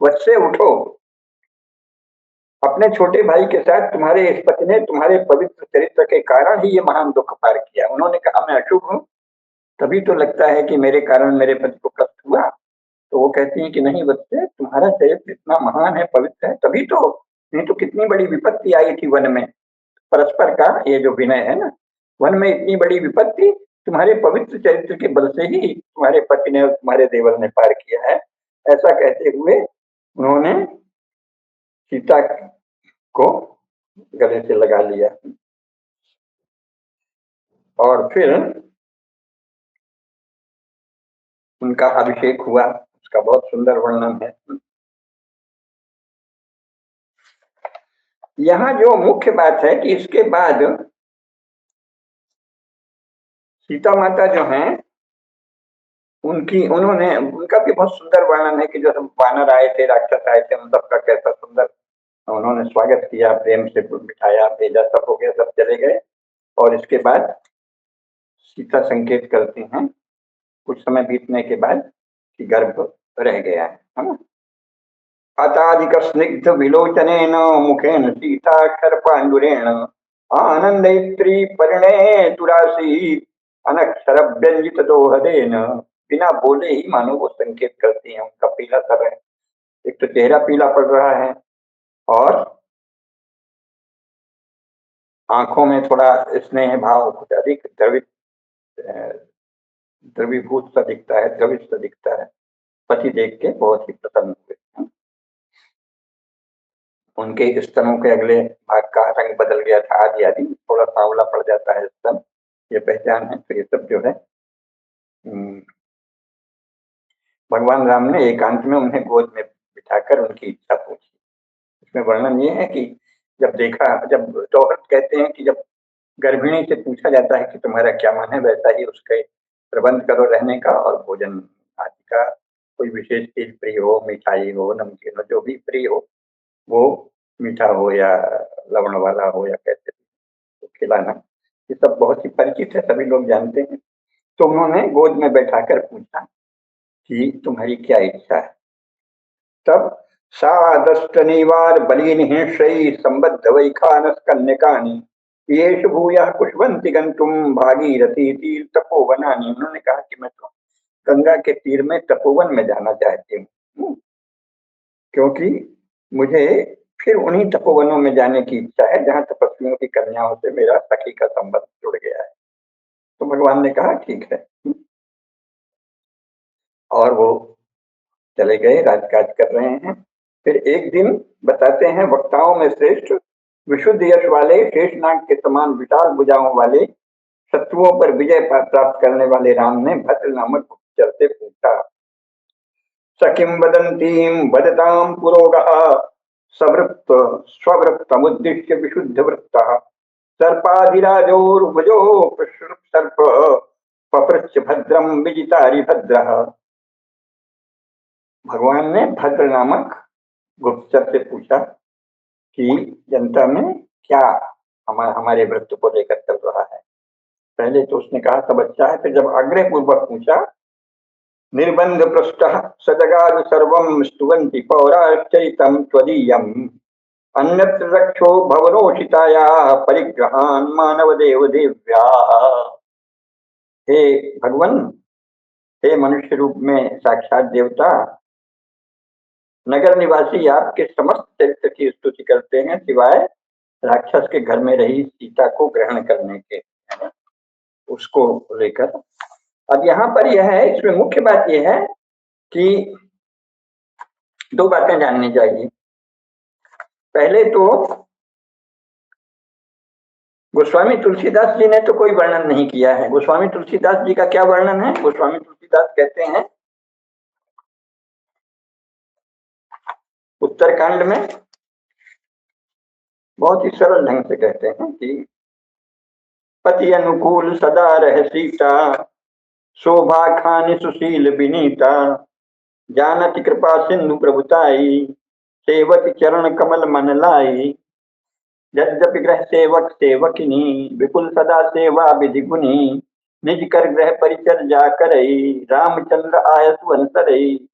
वत्से उठो, अपने छोटे भाई के साथ तुम्हारे इस पति ने तुम्हारे पवित्र चरित्र के कारण ही ये महान दुख पार किया। उन्होंने कहा मैं अशुभ हूँ, तभी तो लगता है कि मेरे कारण मेरे पति को कष्ट हुआ। तो वो कहती है कि नहीं वत्से, तुम्हारा चरित्र इतना महान है, पवित्र है, तभी तो, नहीं तो कितनी बड़ी विपत्ति आई थी वन में। परस्पर का ये जो विनय है ना, वन में इतनी बड़ी विपत्ति तुम्हारे पवित्र चरित्र के बल से ही तुम्हारे पति ने और तुम्हारे देवर ने पार किया है। ऐसा कहते हुए उन्होंने सीता को गले से लगा लिया और फिर उनका अभिषेक हुआ। उसका बहुत सुंदर वर्णन है। यहाँ जो मुख्य बात है कि इसके बाद सीता माता जो हैं उनका भी बहुत सुंदर वर्णन है कि जो वानर आए थे, राक्षस आए थे, उन सबका कैसा सुंदर उन्होंने स्वागत किया, प्रेम से बिठाया, भेजा, सब हो गया, सब चले गए। और इसके बाद सीता संकेत करती हैं कुछ समय बीतने के बाद कि गर्भ रह गया है ना। अताधिक स्निग्ध विलोचनेन मुखेन सीताक्षर पांडुरेण आनंदैत्री परिणय तुरासी अनक्षर व्यंजित दोहदेन। बिना बोले ही मानो वो संकेत करती हैं, उनका पीला सर है, एक तो चेहरा पीला पड़ रहा है और आंखों में थोड़ा स्नेह भाव कुछ अधिक द्रवीभूत सा दिखता है, द्रवित सा दिखता है। पति देख के बहुत ही प्रसन्न हुए। उनके स्तनों के अगले भाग का रंग बदल गया था, आदि आदि थोड़ा सांवला पड़ जाता है स्तन, ये पहचान है। तो ये सब जो है भगवान राम ने एकांत में उन्हें गोद में बिठाकर उनकी इच्छा पूछी। इसमें वर्णन ये है कि जब दोहत कहते हैं कि जब गर्भिणी से पूछा जाता है कि तुम्हारा क्या मन है, वैसा ही उसके प्रबंध करो रहने का और भोजन आदि का। कोई विशेष चीज प्रिय हो, मिठाई हो, नमकीन हो, जो भी प्रिय हो वो मीठा हो या लवण वाला हो या कैसे तो खिलाना, ये सब बहुत ही परिचित है, सभी लोग जानते हैं। तो उन्होंने गोद में बैठाकर पूछा कि तुम्हारी क्या इच्छा है। तब सादष्टनिवार बलीन हिंसई संबद्ध वैखानस कन्यकानी येषु भूयः कुशवंति गंतुम भागीरथी तीर तपोवनानी। उन्होंने कहा कि मैं तो गंगा के तीर में तपोवन में जाना चाहती हूँ, क्योंकि मुझे फिर उन्हीं तपोवनों में जाने की इच्छा है जहाँ तपस्वियों की कन्याओं से मेरा सखी का संबंध जुड़ गया है। तो भगवान ने कहा ठीक है, और वो चले गए, राजकाज कर रहे हैं। फिर एक दिन बताते हैं, वक्ताओं में श्रेष्ठ विशुद्ध यश वाले शेषनाग के समान विशाल भुजाओं वाले शत्रुओं पर विजय प्राप्त करने वाले राम ने भद्र नामक गुप्तचर से पूछा, सखिम वदंतीम वदताम पुरोगः सवृत्त स्ववृत्तमुद्दिश्य विशुद्ध वृत्तः सर्पाधिराजोर्भुजो सर्प पपृच्छ भद्रम विजितारि भद्रः। भगवान ने भद्र नामक गुप्तचर से पूछा कि जनता में क्या हमारे व्रत को लेकर चल रहा है। पहले तो उसने कहा सब अच्छा है, फिर जब आग्रह पूर्वक पूछा, निर्बंध पृष्ठ सजगाद सर्वं स्तुवन्ति पौराश्चरितं त्वदीयम् अन्यत्र रक्षो भवनोषिताया परिग्रहान मानव देव देव्या। हे भगवान, हे मनुष्य रूप में साक्षात देवता, नगर निवासी आपके समस्त चरित्र की स्तुति करते हैं सिवाय राक्षस के घर में रही सीता को ग्रहण करने के, उसको लेकर। अब यहाँ पर यह है, इसमें मुख्य बात यह है कि दो बातें जाननी चाहिए। पहले तो गोस्वामी तुलसीदास जी ने तो कोई वर्णन नहीं किया है। गोस्वामी तुलसीदास जी का क्या वर्णन है? गोस्वामी तुलसीदास कहते हैं उत्तरकांड में, बहुत ही सरल ढंग से कहते हैं कि पति अनुकूल सदा रह सीता, शोभा खानी सुशील विनीता, जानति कृपा सिंधु प्रभुताई, सेवक चरण कमल मन लाई, यद्यपि ग्रह सेवक सेवकिनी, विपुल सदा सेवा विधि गुनी, निज कर ग्रह परिचर जा करई, रामचंद्र आयस वंसरई,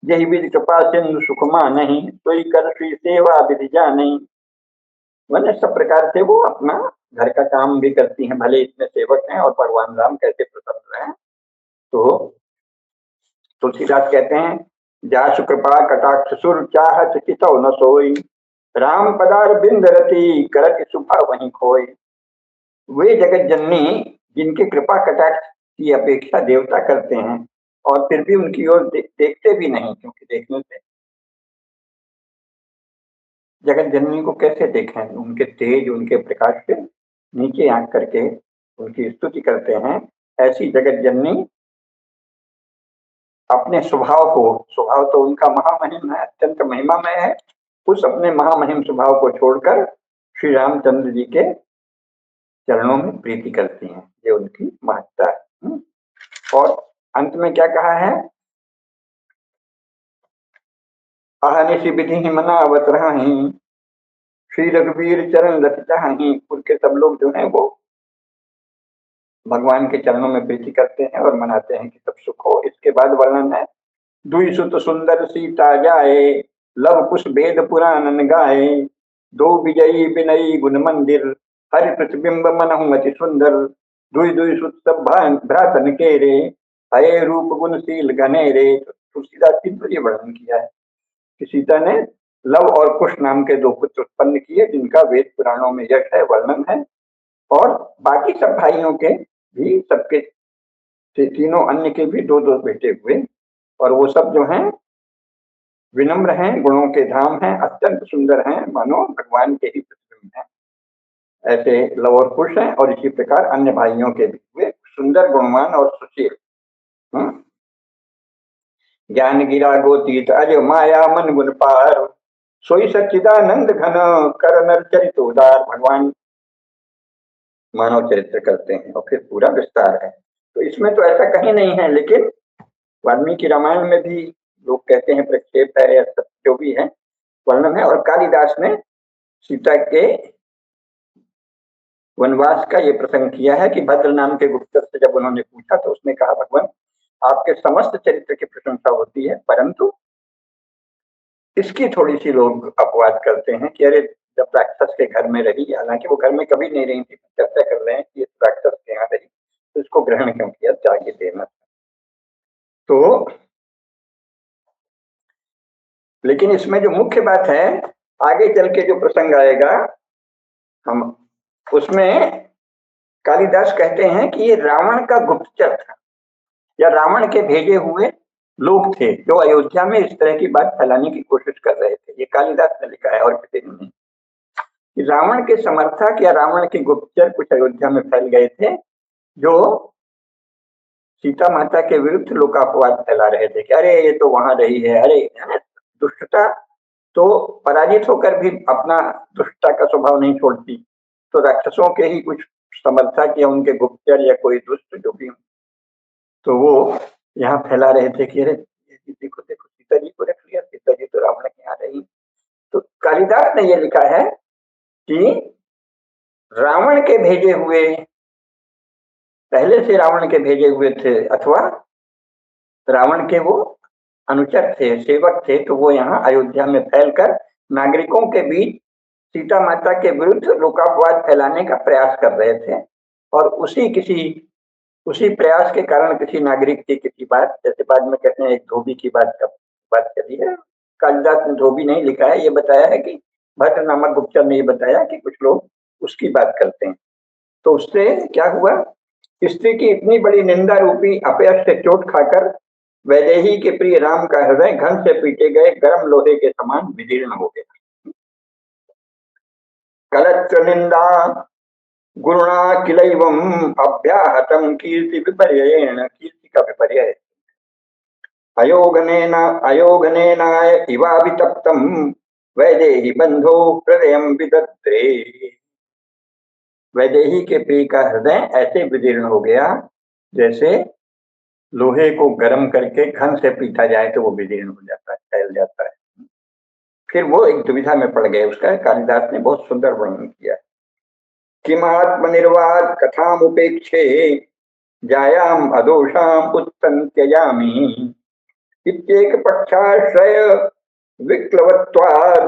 यही विधि कृपा सिंधु सुखमा नहीं, सोई कर श्री सेवा विधि जा नहीं। मैंने सब प्रकार से वो अपना घर का काम भी करती हैं, भले इतने सेवक हैं और भगवान राम कैसे प्रसन्न हैं। तो तुलसीदास कहते हैं, जासु कृपा कटाक्ष सुर चाहत चितौ न सोई, राम पदार बिंद रति करत सुभा वहीं खोई। वे जगत जननी जिनके कृपा कटाक्ष की अपेक्षा देवता करते हैं और फिर भी उनकी ओर देखते भी नहीं, क्योंकि देखने से जगत जननी को कैसे देखें, उनके तेज उनके प्रकाश से नीचे आंख करके उनकी स्तुति करते हैं। ऐसी जगत जननी अपने स्वभाव तो उनका महामहिम है, अत्यंत महिमामय है, उस अपने महामहिम स्वभाव को छोड़कर श्री रामचंद्र जी के चरणों में प्रीति करती हैं, ये उनकी महत्ता है। और अंत में क्या कहा है, अहनिशि विधि मनावत रही, श्री रघुवीर चरण रत चाही। उनके सब लोग जो हैं वो भगवान के चरणों में प्रीति करते हैं और मनाते हैं कि सब सुख हो। इसके बाद वर्णन है, दुई सुत सुंदर सीता जाए, लव कुश वेद पुराणन गाए, दो विजयी विनयी गुण मंदिर, हरि प्रतिबिंब मनहु अति सुंदर, दुई दुई सुत सब भ्रातन के रे, हये रूप गुणशील घनेरे। तुलसीदास जी ने ये वर्णन किया है कि सीता ने लव और कुश नाम के दो पुत्र उत्पन्न किए, जिनका वेद पुराणों में यश है, वर्णन है। और बाकी सब भाइयों के भी, सबके तीनों अन्य के भी दो दो बेटे हुए, और वो सब जो हैं विनम्र हैं, गुणों के धाम हैं, अत्यंत सुंदर हैं, मानो भगवान के ही प्रतिबिंब हैं। ऐसे लव और कुश हैं, और इसी प्रकार अन्य भाइयों के भी वे सुंदर, गुणवान और सुशील। ज्ञान गिरा गोतीत अज माया मन गुण पार, सोई सच्चिदानंद घन कर नर चरित उदार। भगवान मानव चरित्र करते हैं और फिर पूरा विस्तार है। तो इसमें तो ऐसा कहीं नहीं है, लेकिन वाल्मीकि रामायण में भी लोग कहते हैं प्रक्षेप है या सब जो भी है वर्णन है। और कालिदास ने सीता के वनवास का ये प्रसंग किया है कि भद्र नाम के गुप्तचर से जब उन्होंने पूछा तो उसने कहा, भगवान आपके समस्त चरित्र की प्रशंसा होती है, परंतु इसकी थोड़ी सी लोग अपवाद करते हैं कि अरे जब राक्षस के घर में रही, हालांकि वो घर में कभी नहीं रही थी, चर्चा कर रहे हैं कि इस राक्षस के यहाँ रही तो इसको ग्रहण क्यों किया, त्याग देना। तो लेकिन इसमें जो मुख्य बात है, आगे चल के जो प्रसंग आएगा हम उसमें कालिदास कहते हैं कि ये रावण का गुप्तचर था या रावण के भेजे हुए लोग थे जो अयोध्या में इस तरह की बात फैलाने की कोशिश कर रहे थे। ये कालिदास ने लिखा है और किसी ने नहीं। रावण के समर्थक या रावण के गुप्तचर कुछ अयोध्या में फैल गए थे जो सीता माता के विरुद्ध लोकापवाद फैला रहे थे कि अरे ये तो वहां रही है, अरे दुष्टता तो पराजित होकर भी अपना दुष्टता का स्वभाव नहीं छोड़ती, तो राक्षसों के ही कुछ समर्थक या उनके गुप्तचर या कोई दुष्ट जो भी, तो वो यहाँ फैला रहे थे कि अरे देखो देखो सीता जी को रख लिया, सीता जी तो रावण के यहाँ रही। तो कालिदास ने ये लिखा है कि रावण के भेजे हुए, पहले से रावण के भेजे हुए थे अथवा रावण के वो अनुचर थे, सेवक थे, तो वो यहाँ अयोध्या में फैलकर नागरिकों के बीच सीता माता के विरुद्ध लोकापवाद फैलाने का प्रयास कर रहे थे। और उसी प्रयास के कारण किसी नागरिक की किसी बात, जैसे बाद में कहते हैं एक धोबी की बात चली है, कालिदास ने धोबी नहीं लिखा है, ये बताया है कि भट्ट नामक गुप्तचर ने ये बताया कि कुछ लोग उसकी बात करते हैं। तो उससे क्या हुआ, स्त्री की इतनी बड़ी निंदा रूपी अपयश से चोट खाकर वैदेही के प्रिय राम का हृदय घन से पीटे गए गर्म लोहे के समान विदीर्ण हो गया। कलत्र निंदा गुरुणा किलैवम अभ्याहतम कीर्ति विपर्ययेण, कीर्ति का विपर्यय, अयोगनेनाय इवाभितप्तम वैदेही बंधो हृदयम विदद्रे। वैदेही के प्रिय का हृदय ऐसे विदीर्ण हो गया जैसे लोहे को गर्म करके घन से पीटा जाए तो वो विदीर्ण हो जाता है, फैल जाता है। फिर वो एक दुविधा में पड़ गए। उसका कालिदास ने बहुत सुंदर वर्णन किया। किमात्मनिर्वाद कथामुपेक्षे जायाम अदोषाम उत्तम त्यजामि, इत्येक पक्षाश्रय विक्लवत्वाद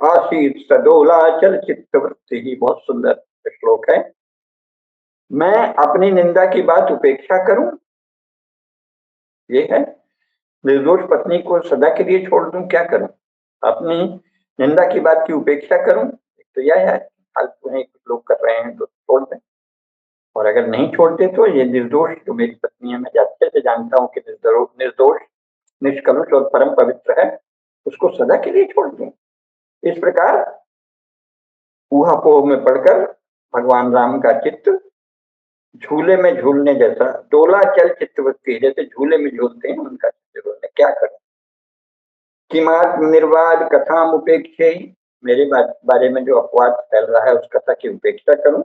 आसीत सदोलाचल चित्तवृत्ति। ही बहुत सुंदर श्लोक है। मैं अपनी निंदा की बात उपेक्षा करूं, ये है, निर्दोष पत्नी को सदा के लिए छोड़ दूं, क्या करूं, अपनी निंदा की बात की उपेक्षा करूं, तो यह है फालतू है, कुछ लोग कर रहे हैं तो छोड़ दें, और अगर नहीं छोड़ते तो ये निर्दोष जो मेरी पत्नी है, मैं अच्छे से जानता हूं कि निर्दोष निष्कलुष और परम पवित्र है, उसको सदा के लिए छोड़ दूं। इस प्रकार ऊहापोह में पड़कर भगवान राम का चित्त झूले में झूलने जैसा, डोला चल चित्तवृत्ति, जैसे झूले में झूलते हैं उनका चित्त डोलने, क्या करें। किमात निर्वाद कथाम उपेक्षे, मेरे बारे में जो अपवाद फैल रहा है उस कथा की उपेक्षा करूं।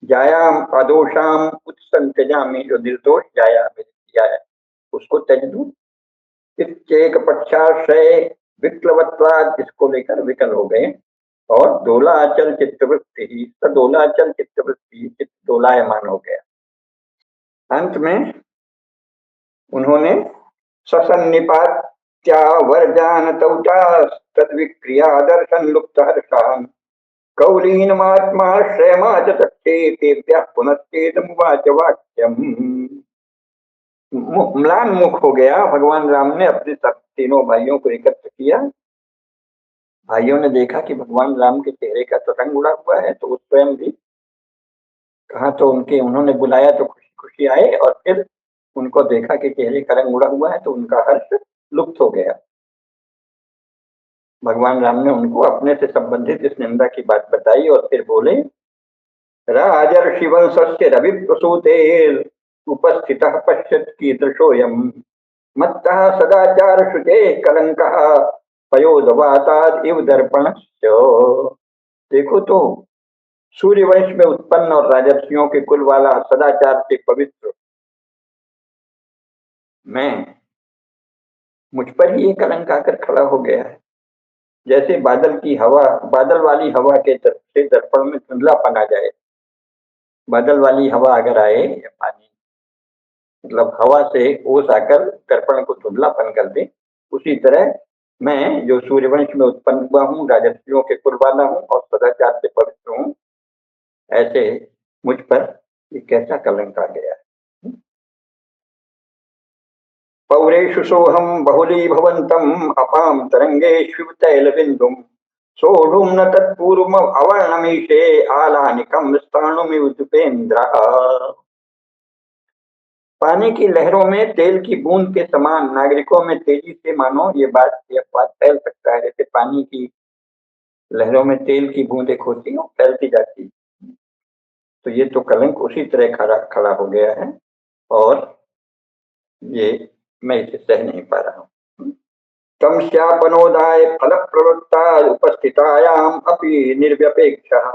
जायाम अदोषाम उत्संत्यजामि, जो निर्दोष जाया मैंने किया है उसको त्यज दूं। एक पक्षाश्रय विक्लवत्वाद, इसको लेकर विकल हो गए। और दोलाचल चित्तवृत्ति, दोलाचल चित्तवृत्ति, चित्त डोलायमान हो गया। अंत में उन्होंने ससन्निपात्या वर्जान तौता तद्विक्रिया दर्शन लुप्त हर्षान कौलीनमात्माश्रयमाच तक्षेतेभ्यः पुनश्चेदमुवाच वाक्यम। म्लान मुख हो गया। भगवान राम ने अपने सब तीनों भाइयों को एकत्र किया। भाइयों ने देखा कि भगवान राम के चेहरे का तो रंग उड़ा हुआ है, तो वो स्वयं भी कहा, तो उन्होंने बुलाया तो खुशी खुशी आए, और फिर उनको देखा कि चेहरे का रंग उड़ा हुआ है तो उनका हर्ष लुप्त हो गया। भगवान राम ने उनको अपने से संबंधित इस निंदा की बात बताई और फिर बोले राजर्षि वंशस्य रवि प्रसूतेर उपस्थितः पश्यत् कीदृशोऽयं मत्तः सदाचार शुचे कलंकः पयोदवाताद इव दर्पणस्य। देखो तो, सूर्यवंश में उत्पन्न और राजर्षियों के कुल वाला सदाचार से पवित्र मैं, मुझ पर ही ये कलंक आकर खड़ा हो गया है। जैसे बादल की हवा, बादल वाली हवा के तरफ से दर्पण में धुंधलापन आ जाए। बादल वाली हवा अगर आए या पानी, मतलब हवा से ओस आकर दर्पण को धुंधलापन कर दे, उसी तरह मैं जो सूर्यवंश में उत्पन्न हुआ हूँ, राजर्षियों के कुल वाला हूँ और सदाचार से पवित्र हूँ, ऐसे मुझ पर ये कैसा कलंक आ गया है। पौरेषु सोहम बहुलीभवन्तम अपाम तरंगेषु तैलबिंदुम सोढ़ुम न तत्पूर्व अवर्णमीशे आलानिकम स्थाणुमिव दुपेन्द्र। पानी की लहरों में तेल की बूंद के समान नागरिकों में तेजी से मानो ये बात फैल सकता है। जैसे पानी की लहरों में तेल की बूंदें होती हैं, फैलती जाती, तो ये तो कलंक उसी तरह खड़ा हो गया है और ये मैं इसे सह नहीं पा रहा हूँ। तम श्यापनोदाय फल प्रवृत्ता उपस्थितायाम अपि निर्व्यपेक्षः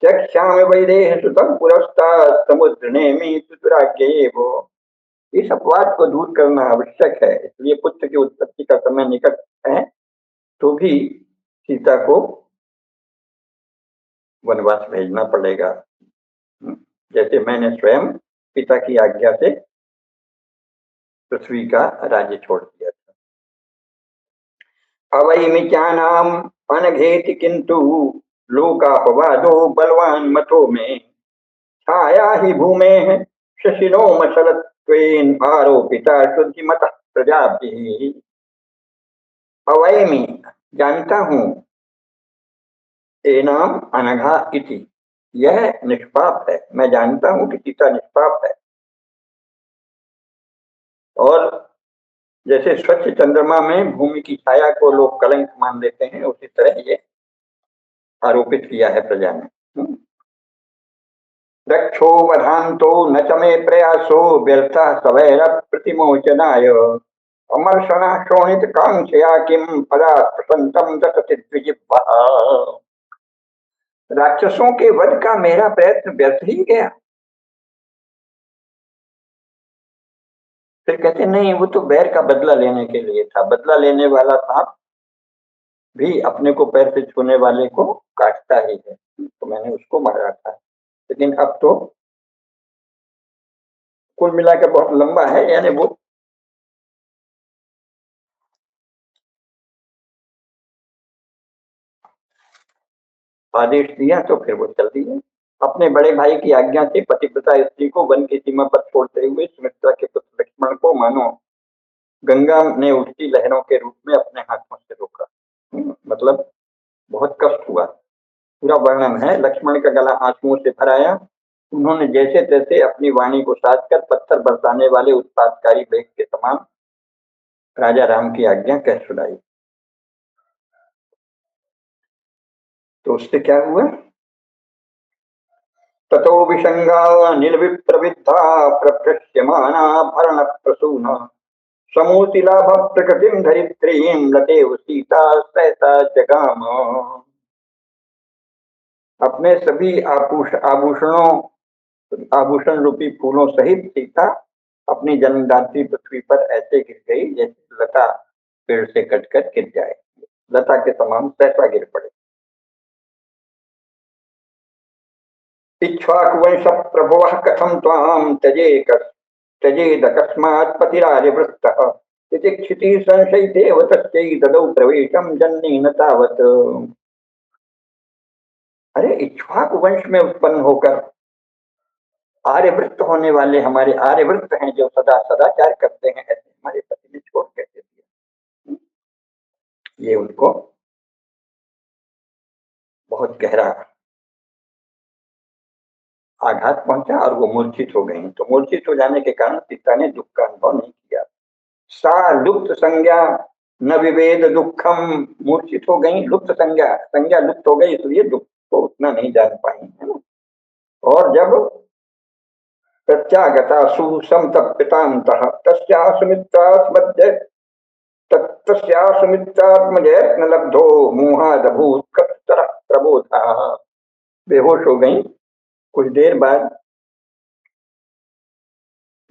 चक्ष्यामि वैदेह सुतम पुरस्ता समुद्र नेमि तुतुराज्ञेयो। इस अपवाद को दूर करना आवश्यक है, इसलिए पुत्र की उत्पत्ति का समय निकट है तो भी सीता को वनवास भेजना पड़ेगा, जैसे मैंने स्वयं पिता की आज्ञा से पृथ्वी का राज्य छोड़ दिया था। अवैमिचानाम अनघेति किंतु लोकापवादो बलवान मतो में छाया ही भूमे शशिनो मचलत्वेन आरोपिता शुद्धि मत प्रजापति। अवैमी, जानता हूं, एनाम अनघा इति, यह निष्पाप है। मैं जानता हूं कि सीता निष्पाप है। और जैसे स्वच्छ चंद्रमा में भूमि की छाया को लोग कलंक मान लेते हैं, उसी तरह ये आरोपित किया है प्रजा ने। रक्षो वधांतो न च मे प्रयासो व्यर्थः सवैर प्रतिमोचनाय अमर्षणः शोणित कांक्षया किम पदा प्रसन्तं दशति द्विजिह्वः। राक्षसों के वध का मेरा प्रयत्न व्यर्थ ही गया। फिर कहते नहीं, वो तो बैर का बदला लेने के लिए था। बदला लेने वाला सांप भी अपने को पैर से छूने वाले को काटता ही है, तो मैंने उसको मारा था। लेकिन अब तो कुल मिलाकर बहुत लंबा है, यानी वो आदेश दिया तो फिर वो चल दिए। अपने बड़े भाई की आज्ञा से पतिव्रता स्त्री को वन की सीमा पर छोड़ते हुए सुमित्रा के पुत्र लक्ष्मण को मानो गंगा ने उठती लहरों के रूप में अपने हाथों से रोका। मतलब बहुत कष्ट हुआ। पूरा वर्णन है। लक्ष्मण का गला आंसुओं से भर आया। उन्होंने जैसे तैसे अपनी वाणी को साध कर पत्थर बरसाने वाले उत्पादकारी बेग के समान राजा राम की आज्ञा कह सुनाई। तो उससे क्या हुआ? ततो विसंगा नील विप्रविद्धा प्रभृष्यमाना भरण प्रसून समूतिलाभ प्रकृतिम धरित्रीम लतेव सीता सहसा जगाम। अपने सभी आभूषणों आभूषण रूपी फूलों सहित सीता अपनी जन्मदात्री पृथ्वी पर ऐसे गिर गई जैसे लता पेड़ से कटकर गिर जाए, लता के समान सहसा गिर पड़े। इक्ष्वाकुवंश प्रभुवः कथं त्वां त्यजेदकस्मात् पतिरार्यवृत्तः इति क्षितिः संशयितेव तस्यै ददौ प्रवेशं जन्नेन तावत्। अरे, इक्ष्वाकु वंश में उत्पन्न होकर आर्यवृत्त होने वाले हमारे आर्यवृत्त हैं, जो सदा सदाचार करते हैं, ऐसे हमारे पति ने छोड़ कैसे दिया। ये उनको बहुत गहरा आघात पहुंचा और वो मूर्छित हो गई। तो मूर्छित हो जाने के कारण सीता ने दुख का अनुभव नहीं किया। सा लुप्त संज्ञा न विवेद दुखम, मूर्छित हो गई, लुप्त संज्ञा, संज्ञा लुप्त हो गई, इसलिए दुख को उतना नहीं जान पाई, है ना। और जब प्रत्यागतासु संतप्यतान्तः तस्यासुमित्रात्मजय तस्यासुमित्रात्मजयत्न लब्धो मोहादभूत कत्तर प्रबोधा। बेहोश हो गई। कुछ देर बाद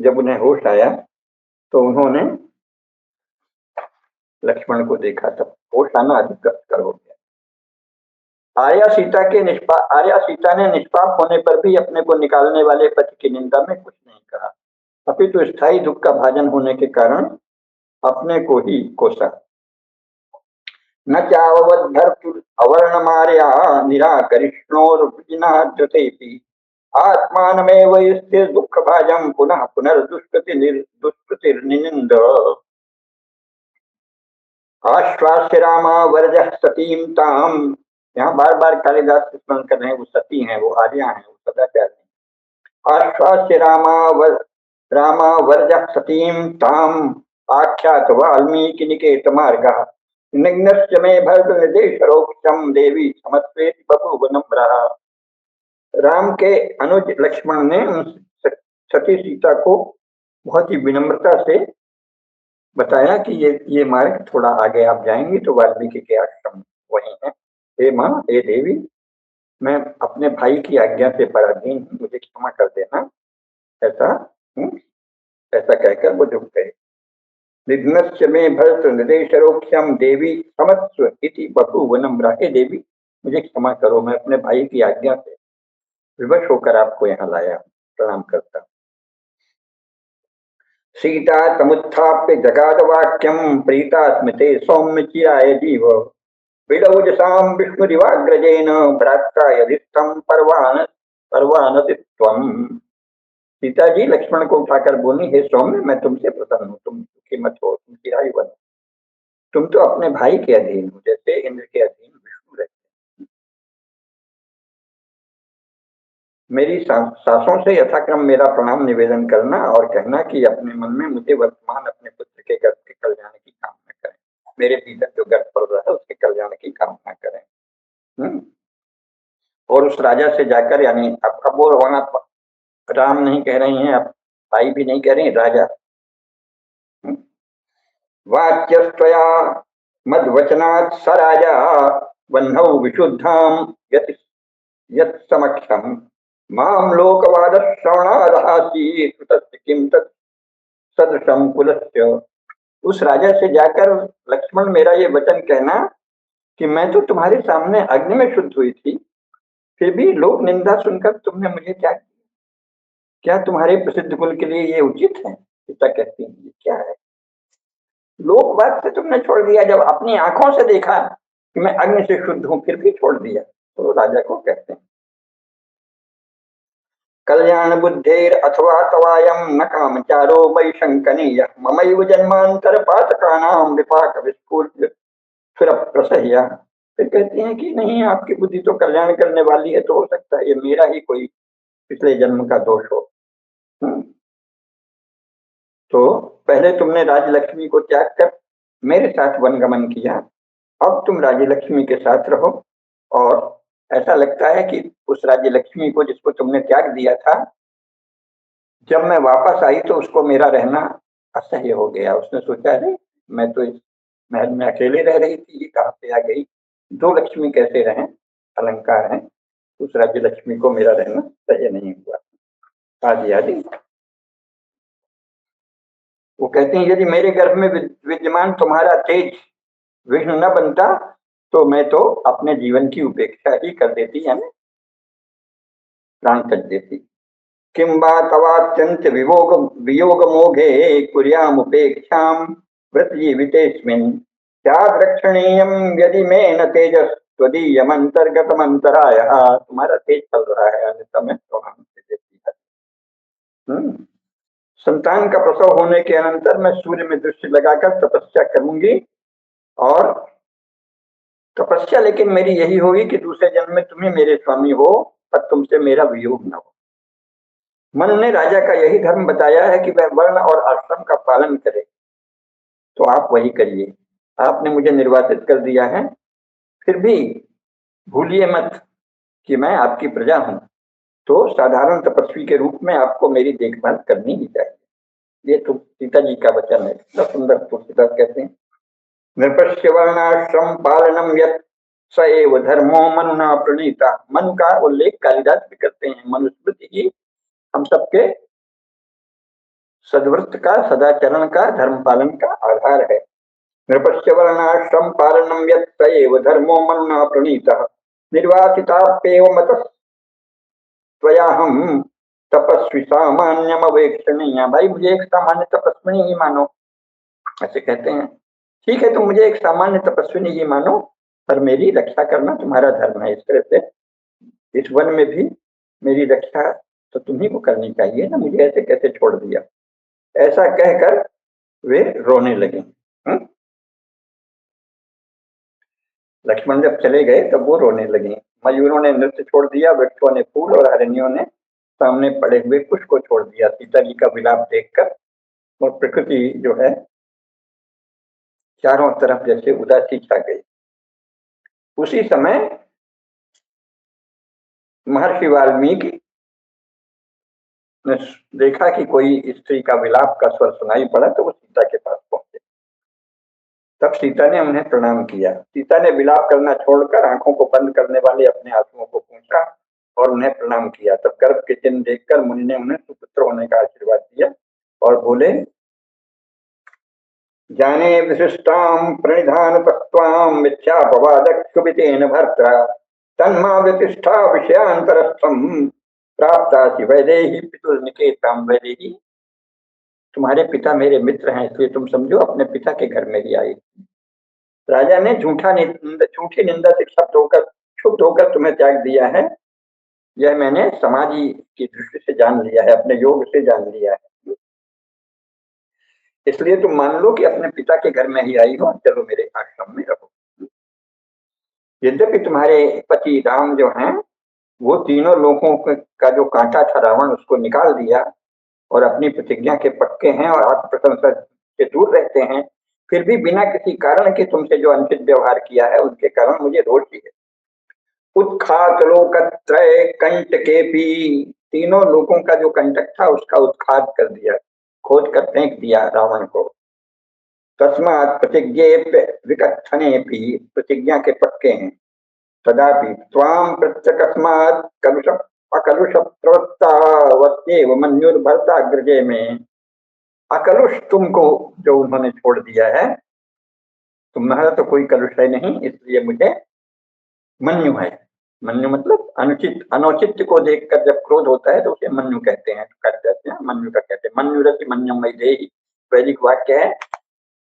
जब उन्हें होश आया तो उन्होंने लक्ष्मण को देखा। तब होश आना अधिक कष्टकर हो गया। आर्या सीता ने निष्पाप होने पर भी अपने को निकालने वाले पति की निंदा में कुछ नहीं कहा, अपितु स्थायी दुख का भाजन होने के कारण अपने को ही कोसा। न चावद्धर्तुर अवर्णमार्या निराकरिष्णोर्विनाद्यतेऽपि आत्मानमेव स्थिर दुःख भाजम पुनः पुनर्दुष्कृतिर्निनिन्द। आश्वास्य रामा वर्जः सतीं ताम। यहाँ बार बार कालिदास स्मरण कर रहे हैं, वो सती हैं, वो आर्या हैं, वो सदाचार हैं। आश्वास्य रामा वर्जः सतीं ताम आख्यात वाल्मीकि निकेत मार्गः निघ्नस्य मे भरत निर्देशरोक्षम देवी समस्वेति बभूव नम्रः। राम के अनुज लक्ष्मण ने सती सीता को बहुत ही विनम्रता से बताया कि ये मार्ग थोड़ा आगे आप जाएंगे तो वाल्मीकि के आश्रम वही है। हे माँ, हे देवी, मैं अपने भाई की आज्ञा से पराधीन हूँ, मुझे क्षमा कर देना। ऐसा ऐसा कहकर वो झुक गए। निघ्नस्य मे भरत निर्देशरोक्ष्यम देवी समस्व इति बभूव नम्रः। हे देवी, मुझे क्षमा करो, मैं अपने भाई की आज्ञा से विवश होकर आपको यहाँ लाया, प्रणाम करता। सीता तमुत्थाप्य जगाद वाक्यम प्रीता स्मृते सौम्य चिराय जीव विडौजसां विष्णुरिवाग्रजेन भ्रात्रा यदिष्टं परवानतित्वम्। सीता जी लक्ष्मण को उठाकर बोली, हे सौम्य, मैं तुमसे प्रसन्न हूँ, तुम दुखी मत हो, तुम चिरायु बनो। तुम तो अपने भाई के अधीन हो, जैसे इंद्र के अधीन विष्णु रहते। मेरी सासों से यथाक्रम मेरा प्रणाम निवेदन करना और कहना कि अपने मन में मुझे वर्तमान अपने पुत्र के गर्भ के कल्याण की कामना करें, मेरे भीतर जो गर्भ पड़ रहा है उसके कल्याण की कामना करें। और उस राजा से जाकर, यानी अब वो वहां राम नहीं कह रही हैं, अब भाई भी नहीं कह रही, राजा। वाच्यस्त्वया मद्वचनात् स राजा वह्नौ विशुद्धां यत् समक्षम माम लोकवाद श्रवणादहासी किम तत् सदृशम कुलस्य। उस राजा से जाकर लक्ष्मण, मेरा ये वचन कहना कि मैं तो तुम्हारे सामने अग्नि में शुद्ध हुई थी, फिर भी लोक निंदा सुनकर तुमने मुझे त्याग दिया। क्या तुम्हारे प्रसिद्ध कुल के लिए ये उचित है? सीता कहती है, ये क्या है? लोकवाद से तुमने छोड़ दिया, जब अपनी आंखों से देखा कि मैं अग्नि से शुद्ध हूं फिर भी छोड़ दिया। तो राजा को कहते हैं, कल्याण बुद्धेर अथवा तवायम न कामचारो मयि शंकनीय ममैव जन्मांतर पातकानाम विपाक विस्फूर्य सुरप्रसह्य। फिर कहती हैं कि नहीं, आपकी बुद्धि तो कल्याण करने वाली है, तो हो सकता है ये मेरा ही कोई पिछले जन्म का दोष हो। तो पहले तुमने राजलक्ष्मी को त्याग कर मेरे साथ वनगमन किया, अब तुम राजलक्ष्मी के साथ रहो। और ऐसा लगता है कि उस राजलक्ष्मी को जिसको तुमने त्याग दिया था, जब मैं वापस आई तो उसको मेरा रहना असह्य हो गया। उसने सोचा, अरे मैं तो इस महल में अकेले रह रही थी, ये कहाँ से आ गई, दो लक्ष्मी कैसे रहें, अलंकार है। उस राजलक्ष्मी को मेरा रहना सह्य नहीं हुआ। आदि आदि वो कहते हैं, यदि मेरे गर्भ में विद्यमान तुम्हारा तेज विष्णु न बनता तो मैं तो अपने जीवन की उपेक्षा ही कर देती, है ना, प्राण त्याग देती। किं वा तवात्यंत वियोग मोघे कुर्यामुपेक्षां व्रत जीवितेस्मिन् स्याद्रक्षणीयं यदि मे न तेजस् त्वदीयमंतर्गतमंतरायः। तुम्हारा तेज चल रहा है, अन्यथा मैं प्रणाम से देती है। संतान का प्रसव होने के अनंतर मैं सूर्य में दृष्टि लगाकर तपस्या करूंगी, और तपस्या लेकिन मेरी यही होगी कि दूसरे जन्म में तुम्हें मेरे स्वामी हो और तुमसे मेरा वियोग न हो। मन ने राजा का यही धर्म बताया है कि वह वर्ण और आश्रम का पालन करे, तो आप वही करिए। आपने मुझे निर्वासित कर दिया है, फिर भी भूलिए मत कि मैं आपकी प्रजा हूं। तो साधारण तपस्वी के रूप में आपको मेरी देखभाल करनी ही चाहिए। ये तो सीता जी का वचन है, कितना सुंदर तुलसीदास कहते हैं, नृपस्य वर्णाश्रम पालनम यत् स एव धर्मो मनुना प्रणीता। मन का उल्लेख कालिदास भी करते हैं। मनुस्मृति ही हम सबके सद्वृत्त का, सदाचरण का, धर्म पालन का आधार है। नृपस्य वर्णाश्रम पालनम यत् स एव धर्मो मनुना प्रणीतः निर्वासिताप्येव मतः त्वयाहं तपस्वी सामान्यम अवेक्षणीय। भाई मुझे एक सामान्य तपस्वी ही मानो, ऐसे कहते हैं। ठीक है, तुम मुझे एक सामान्य तपस्वी ही मानो, पर मेरी रक्षा करना तुम्हारा धर्म है। इस तरह से इस वन में भी मेरी रक्षा तो तुम्ही को करनी चाहिए ना, मुझे ऐसे कैसे छोड़ दिया। ऐसा कहकर वे रोने लगे। लक्ष्मण जब चले गए तब वो रोने लगे। मयूरों ने नृत्य छोड़ दिया, वृक्षों ने फूल और हरिणियों ने सामने पड़े हुए कुश को छोड़ दिया सीता जी का विलाप देखकर। और प्रकृति जो है चारों तरफ जैसे उदासी छा गई। उसी समय महर्षि वाल्मीकि ने देखा कि कोई स्त्री का विलाप का स्वर सुनाई पड़ा, तो वो सीता के पास पहुंचे। तब सीता ने उन्हें प्रणाम किया। सीता ने विलाप करना छोड़कर आंखों को बंद करने वाले अपने आंसुओं को पूछा और उन्हें प्रणाम किया। तब गर्भ के चिन्ह देखकर मुनि ने उन्हें सुपुत्र होने का आशीर्वाद दिया और बोले, जाने विशिष्टाम प्रणिधान तत्वाम मिथ्यापवादक्षुभितेन भर्त्रा तन्मा व्यतिष्ठा विषयांतरस्थम प्राप्तासि वैदेही पितुर्निकेताम। वैदेही, तुम्हारे पिता मेरे मित्र हैं, इसलिए तुम समझो अपने पिता के घर में ही आई। राजा ने झूठी निंदा से क्षुब्ध होकर तुम्हें त्याग दिया है, यह मैंने समाधि की दृष्टि से जान लिया है, अपने योग से जान लिया है। इसलिए तुम मान लो कि अपने पिता के घर में ही आई हो, चलो मेरे आश्रम में रहो। यद्यपि तुम्हारे पति राम जो हैं वो तीनों लोगों का जो कांटा था रावण उसको निकाल दिया और अपनी प्रतिज्ञा के पक्के हैं और आत्म प्रशंसा से दूर रहते हैं, फिर भी बिना किसी कारण के तुमसे जो अनुचित व्यवहार किया है उनके कारण मुझे रोष ही है। उत्खात लोकत्रय कंटके भी, तीनों लोगों का जो कंटक था उसका उत्खात कर दिया, खोद कर फेंक दिया रावण को। तस्मात् प्रतिज्ञे विकथने भी, प्रतिज्ञा के पक्के हैं। तदापि त्वां प्रत्यकस्मात् कलुष अकलुष प्रवृत्तावत्येव मन्युर्भरता गृहे में। अकलुष तुमको जो उन्होंने छोड़ दिया है, तुम्हारा तो कोई कलुष है नहीं, इसलिए मुझे मन्यु है। मन्यु मतलब अनुचित, अनौचित्य को देखकर जब क्रोध होता है तो उसे मन्यु कहते हैं, कहते हैं मन्यु का कहते हैं। मन्यु रति मन्यम वैदेही, वैदिक वाक्य है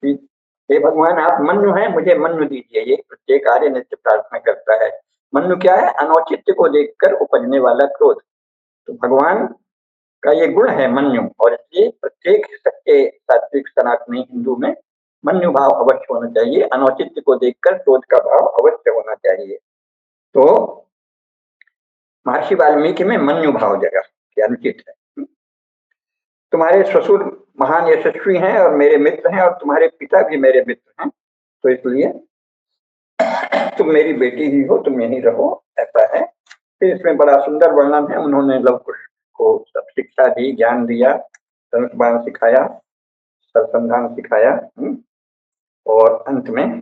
कि हे भगवान आप मन्यु हैं, मुझे मन्यु दीजिए। ये प्रत्येक आर्य नित्य प्रार्थना करता है। मन्यु क्या है? अनौचित्य को देखकर उपजने वाला क्रोध। तो भगवान का ये गुण है मन्यु, और इसलिए प्रत्येक सच्चे सात्विक सनातनी हिंदू में मन्यु भाव अवश्य होना चाहिए। अनौचित्य को देखकर क्रोध का भाव अवश्य होना चाहिए। तो महर्षि वाल्मीकि में मन्यु भाव जगह कि अनुचित है। तुम्हारे ससुर महान यशस्वी हैं और मेरे मित्र हैं, और तुम्हारे पिता भी मेरे मित्र हैं, तो इसलिए तुम मेरी बेटी ही हो, तुम यहीं रहो, ऐसा है। फिर इसमें बड़ा सुंदर वर्णन है। उन्होंने लव कुश को सब शिक्षा दी, ज्ञान दिया, धनुष बाण सिखाया, सरसंधान सिखाया। और अंत में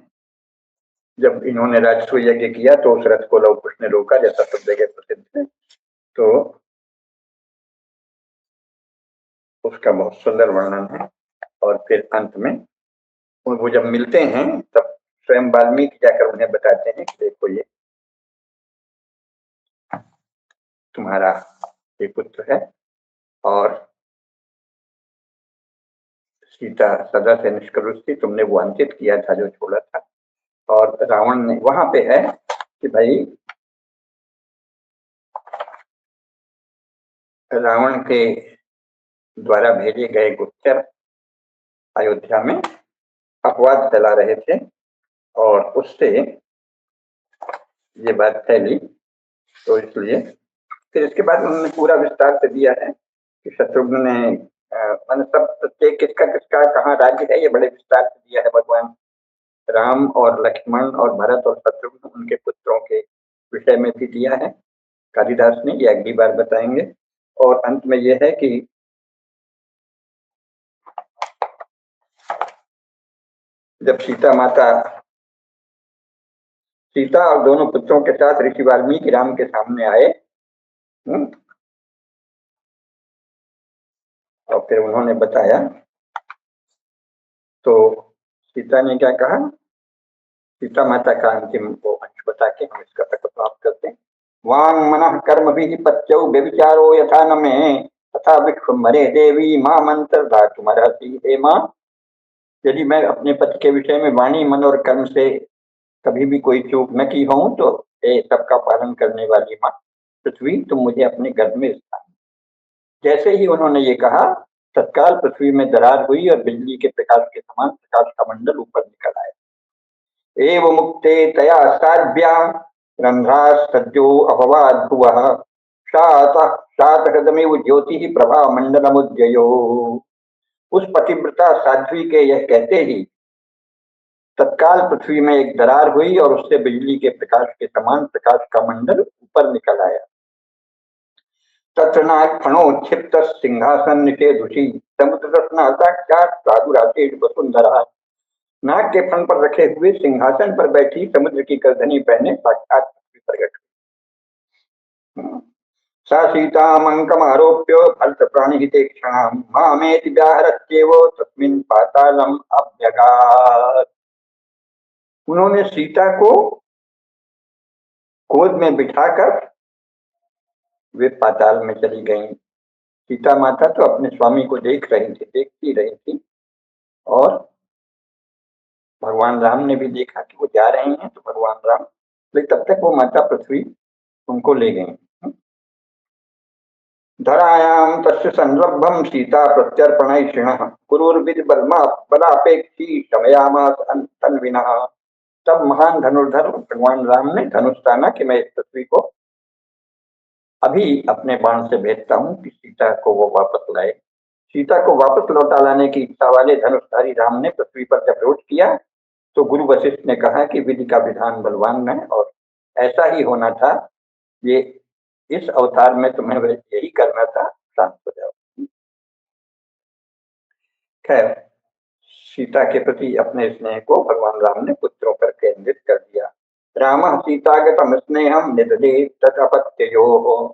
जब इन्होंने राजस्व यज्ञ किया तो उस रथ को लव कुश ने रोका, जैसा सब जगह प्रसिद्ध है। तो उसका बहुत सुंदर वर्णन है। और फिर अंत में वो जब मिलते हैं तब स्वयं वाल्मीकि जाकर उन्हें बताते हैं कि देखो ये तुम्हारा ये पुत्र है, और सीता सदा से निष्कलुष थी, तुमने वो अंकित किया था जो छोड़ा था। और रावण ने वहां पे है कि भाई रावण के द्वारा भेजे गए गुप्तचर अयोध्या में अपवाद फैला रहे थे, और उससे ये बात फैली। तो इसलिए फिर इसके बाद उन्होंने पूरा विस्तार से दिया है कि शत्रुघ्न ने मैंने सब प्रत्येक किसका किसका कहाँ राज्य है, ये बड़े विस्तार से दिया है। भगवान राम और लक्ष्मण और भरत और शत्रुघ्न उनके पुत्रों के विषय में भी दिया है। कालिदास ने, ये अगली बार बताएंगे। और अंत में यह है कि जब सीता और दोनों पुत्रों के साथ ऋषि वाल्मीकि राम के सामने आए, और फिर उन्होंने बताया, तो सीता ने क्या कहा, सीता माता का अंतिम वो अंश बता के हम इसका तक समाप्त करते हैं। वांग मनः कर्म भी पत्यौ व्यभिचारो यथा न में तथा विश्वम्भरे देवी मां मंत्र धातुमर्हसि। हे मां, यदि मैं अपने पति के विषय में वाणी, मन और कर्म से कभी भी कोई चूक न की हूं, तो ये सबका पालन करने वाली मां पृथ्वी, तुम मुझे अपने गर्भ में स्थान। जैसे ही उन्होंने ये कहा, तत्काल पृथ्वी में दरार हुई और बिजली के प्रकाश के समान प्रकाश का मंडल ऊपर निकल आया। एव मुक्ते तया साध्या रंध्रा सद्यो अभवाद भुवः शात हृदमेव ज्योति प्रभा मंडलमुद्ययो। उस पतिव्रता साध्वी के यह कहते ही तत्काल पृथ्वी में एक दरार हुई और उससे बिजली के प्रकाश के समान प्रकाश का मंडल ऊपर निकल आया। तत्र नाग फणोक्षिप्त सिंहासन निषेधुषी समुद्र साक्षात साधुरातेश वसुंधरा। नाग के फन पर रखे हुए सिंहासन पर बैठी समुद्र की करधनी पहने साक्षात पृथ्वी प्रकट हुई। सा सीतामंकम आरोप्य भरत प्राणिहिते क्षणाम मामेति व्याहरत्येव तस्मिन् पातालम अभ्यगात्। उन्होंने सीता को गोद में बिठाकर वे पाताल में चली गईं। सीता माता तो अपने स्वामी को देखती रही थी, और भगवान राम ने भी देखा कि वो जा रहे हैं, तो भगवान राम, लेकिन तब तक वो माता पृथ्वी उनको ले गई। धरायां तस्य संरभ्यं सीता प्रत्यर्पणैषिणः कुरुर्विद बलापेक्षी शमयामास तन्विनः। तब महान धनुर्धर भगवान राम ने धनुष ताना कि मैं इस पृथ्वी को अभी अपने बाण से भेजता हूं कि सीता को वो वापस लाए। सीता को वापस लौटा लाने की इच्छा वाले धनुषधारी राम ने पृथ्वी पर जब रोध किया, तो गुरु वशिष्ठ ने कहा कि विधि का विधान बलवान है और ऐसा ही होना था। ये इस अवतार में तुम्हें यही करना था, शांत हो जाओ। खैर, सीता के प्रति अपने स्नेह को भगवान राम ने पुत्रों पर केंद्रित कर दिया। रामः सीतागतम स्नेहम निदधे तदपत्ययोः।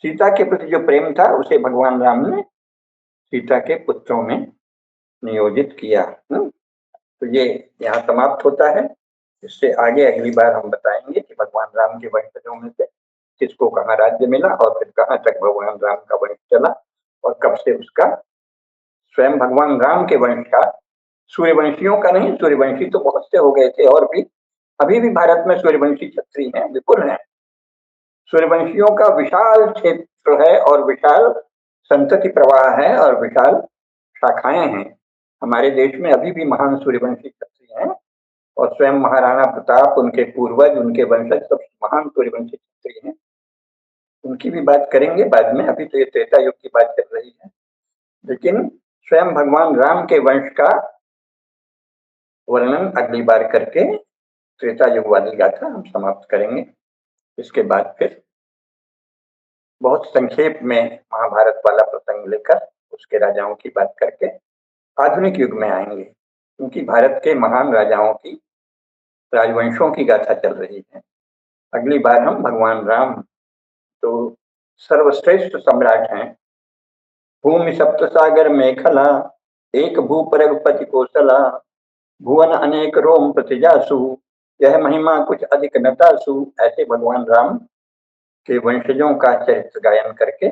सीता के प्रति जो प्रेम था उसे भगवान राम ने सीता के पुत्रों में नियोजित किया। तो ये यहाँ समाप्त होता है। इससे आगे अगली बार हम बताएंगे कि भगवान राम के वंशजों में से किसको कहाँ राज्य मिला और फिर कहाँ तक भगवान राम का वंश चला, और कब से उसका, स्वयं भगवान राम के वंश का, सूर्यवंशियों का नहीं, सूर्यवंशी तो बहुत से हो गए थे, और भी अभी भी भारत में सूर्यवंशी क्षत्रिय हैं, विपुल हैं। सूर्यवंशियों का विशाल क्षेत्र है और विशाल संतति प्रवाह है और विशाल शाखाएं हैं। हमारे देश में अभी भी महान सूर्यवंशी क्षत्रिय हैं, और स्वयं महाराणा प्रताप, उनके पूर्वज, उनके वंशज सब महान सूर्यवंशी क्षत्रिय हैं। उनकी भी बात करेंगे बाद में, अभी तो ये त्रेता युग की बात चल रही है। लेकिन स्वयं भगवान राम के वंश का वर्णन अगली बार करके त्रेता युग वाली गाथा हम समाप्त करेंगे। इसके बाद फिर बहुत संक्षेप में महाभारत वाला प्रसंग लेकर उसके राजाओं की बात करके आधुनिक युग में आएंगे, क्योंकि भारत के महान राजाओं की, राजवंशों की गाथा चल रही है। अगली बार हम भगवान राम तो सर्वश्रेष्ठ सम्राट हैं, भूमि सप्त सागर मेखला एक भूप रघुपति कौशला भुवन अनेक रोम प्रतिजासु यह महिमा कुछ अधिक नतासु। ऐसे भगवान राम के वंशजों का चरित्र गायन करके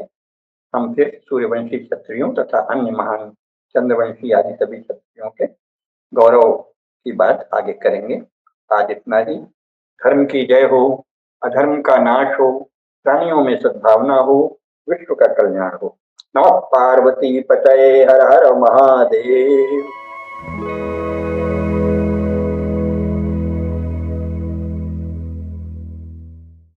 हम फिर सूर्यवंशी क्षत्रियों तथा अन्य महान चंद्रवंशी आदि सभी क्षत्रियों के गौरव की बात आगे करेंगे। आज इतना ही। धर्म की जय हो, अधर्म का नाश हो, प्राणियों में सद्भावना हो, विश्व का कल्याण हो। नमः पार्वती पतये हर हर महादेव।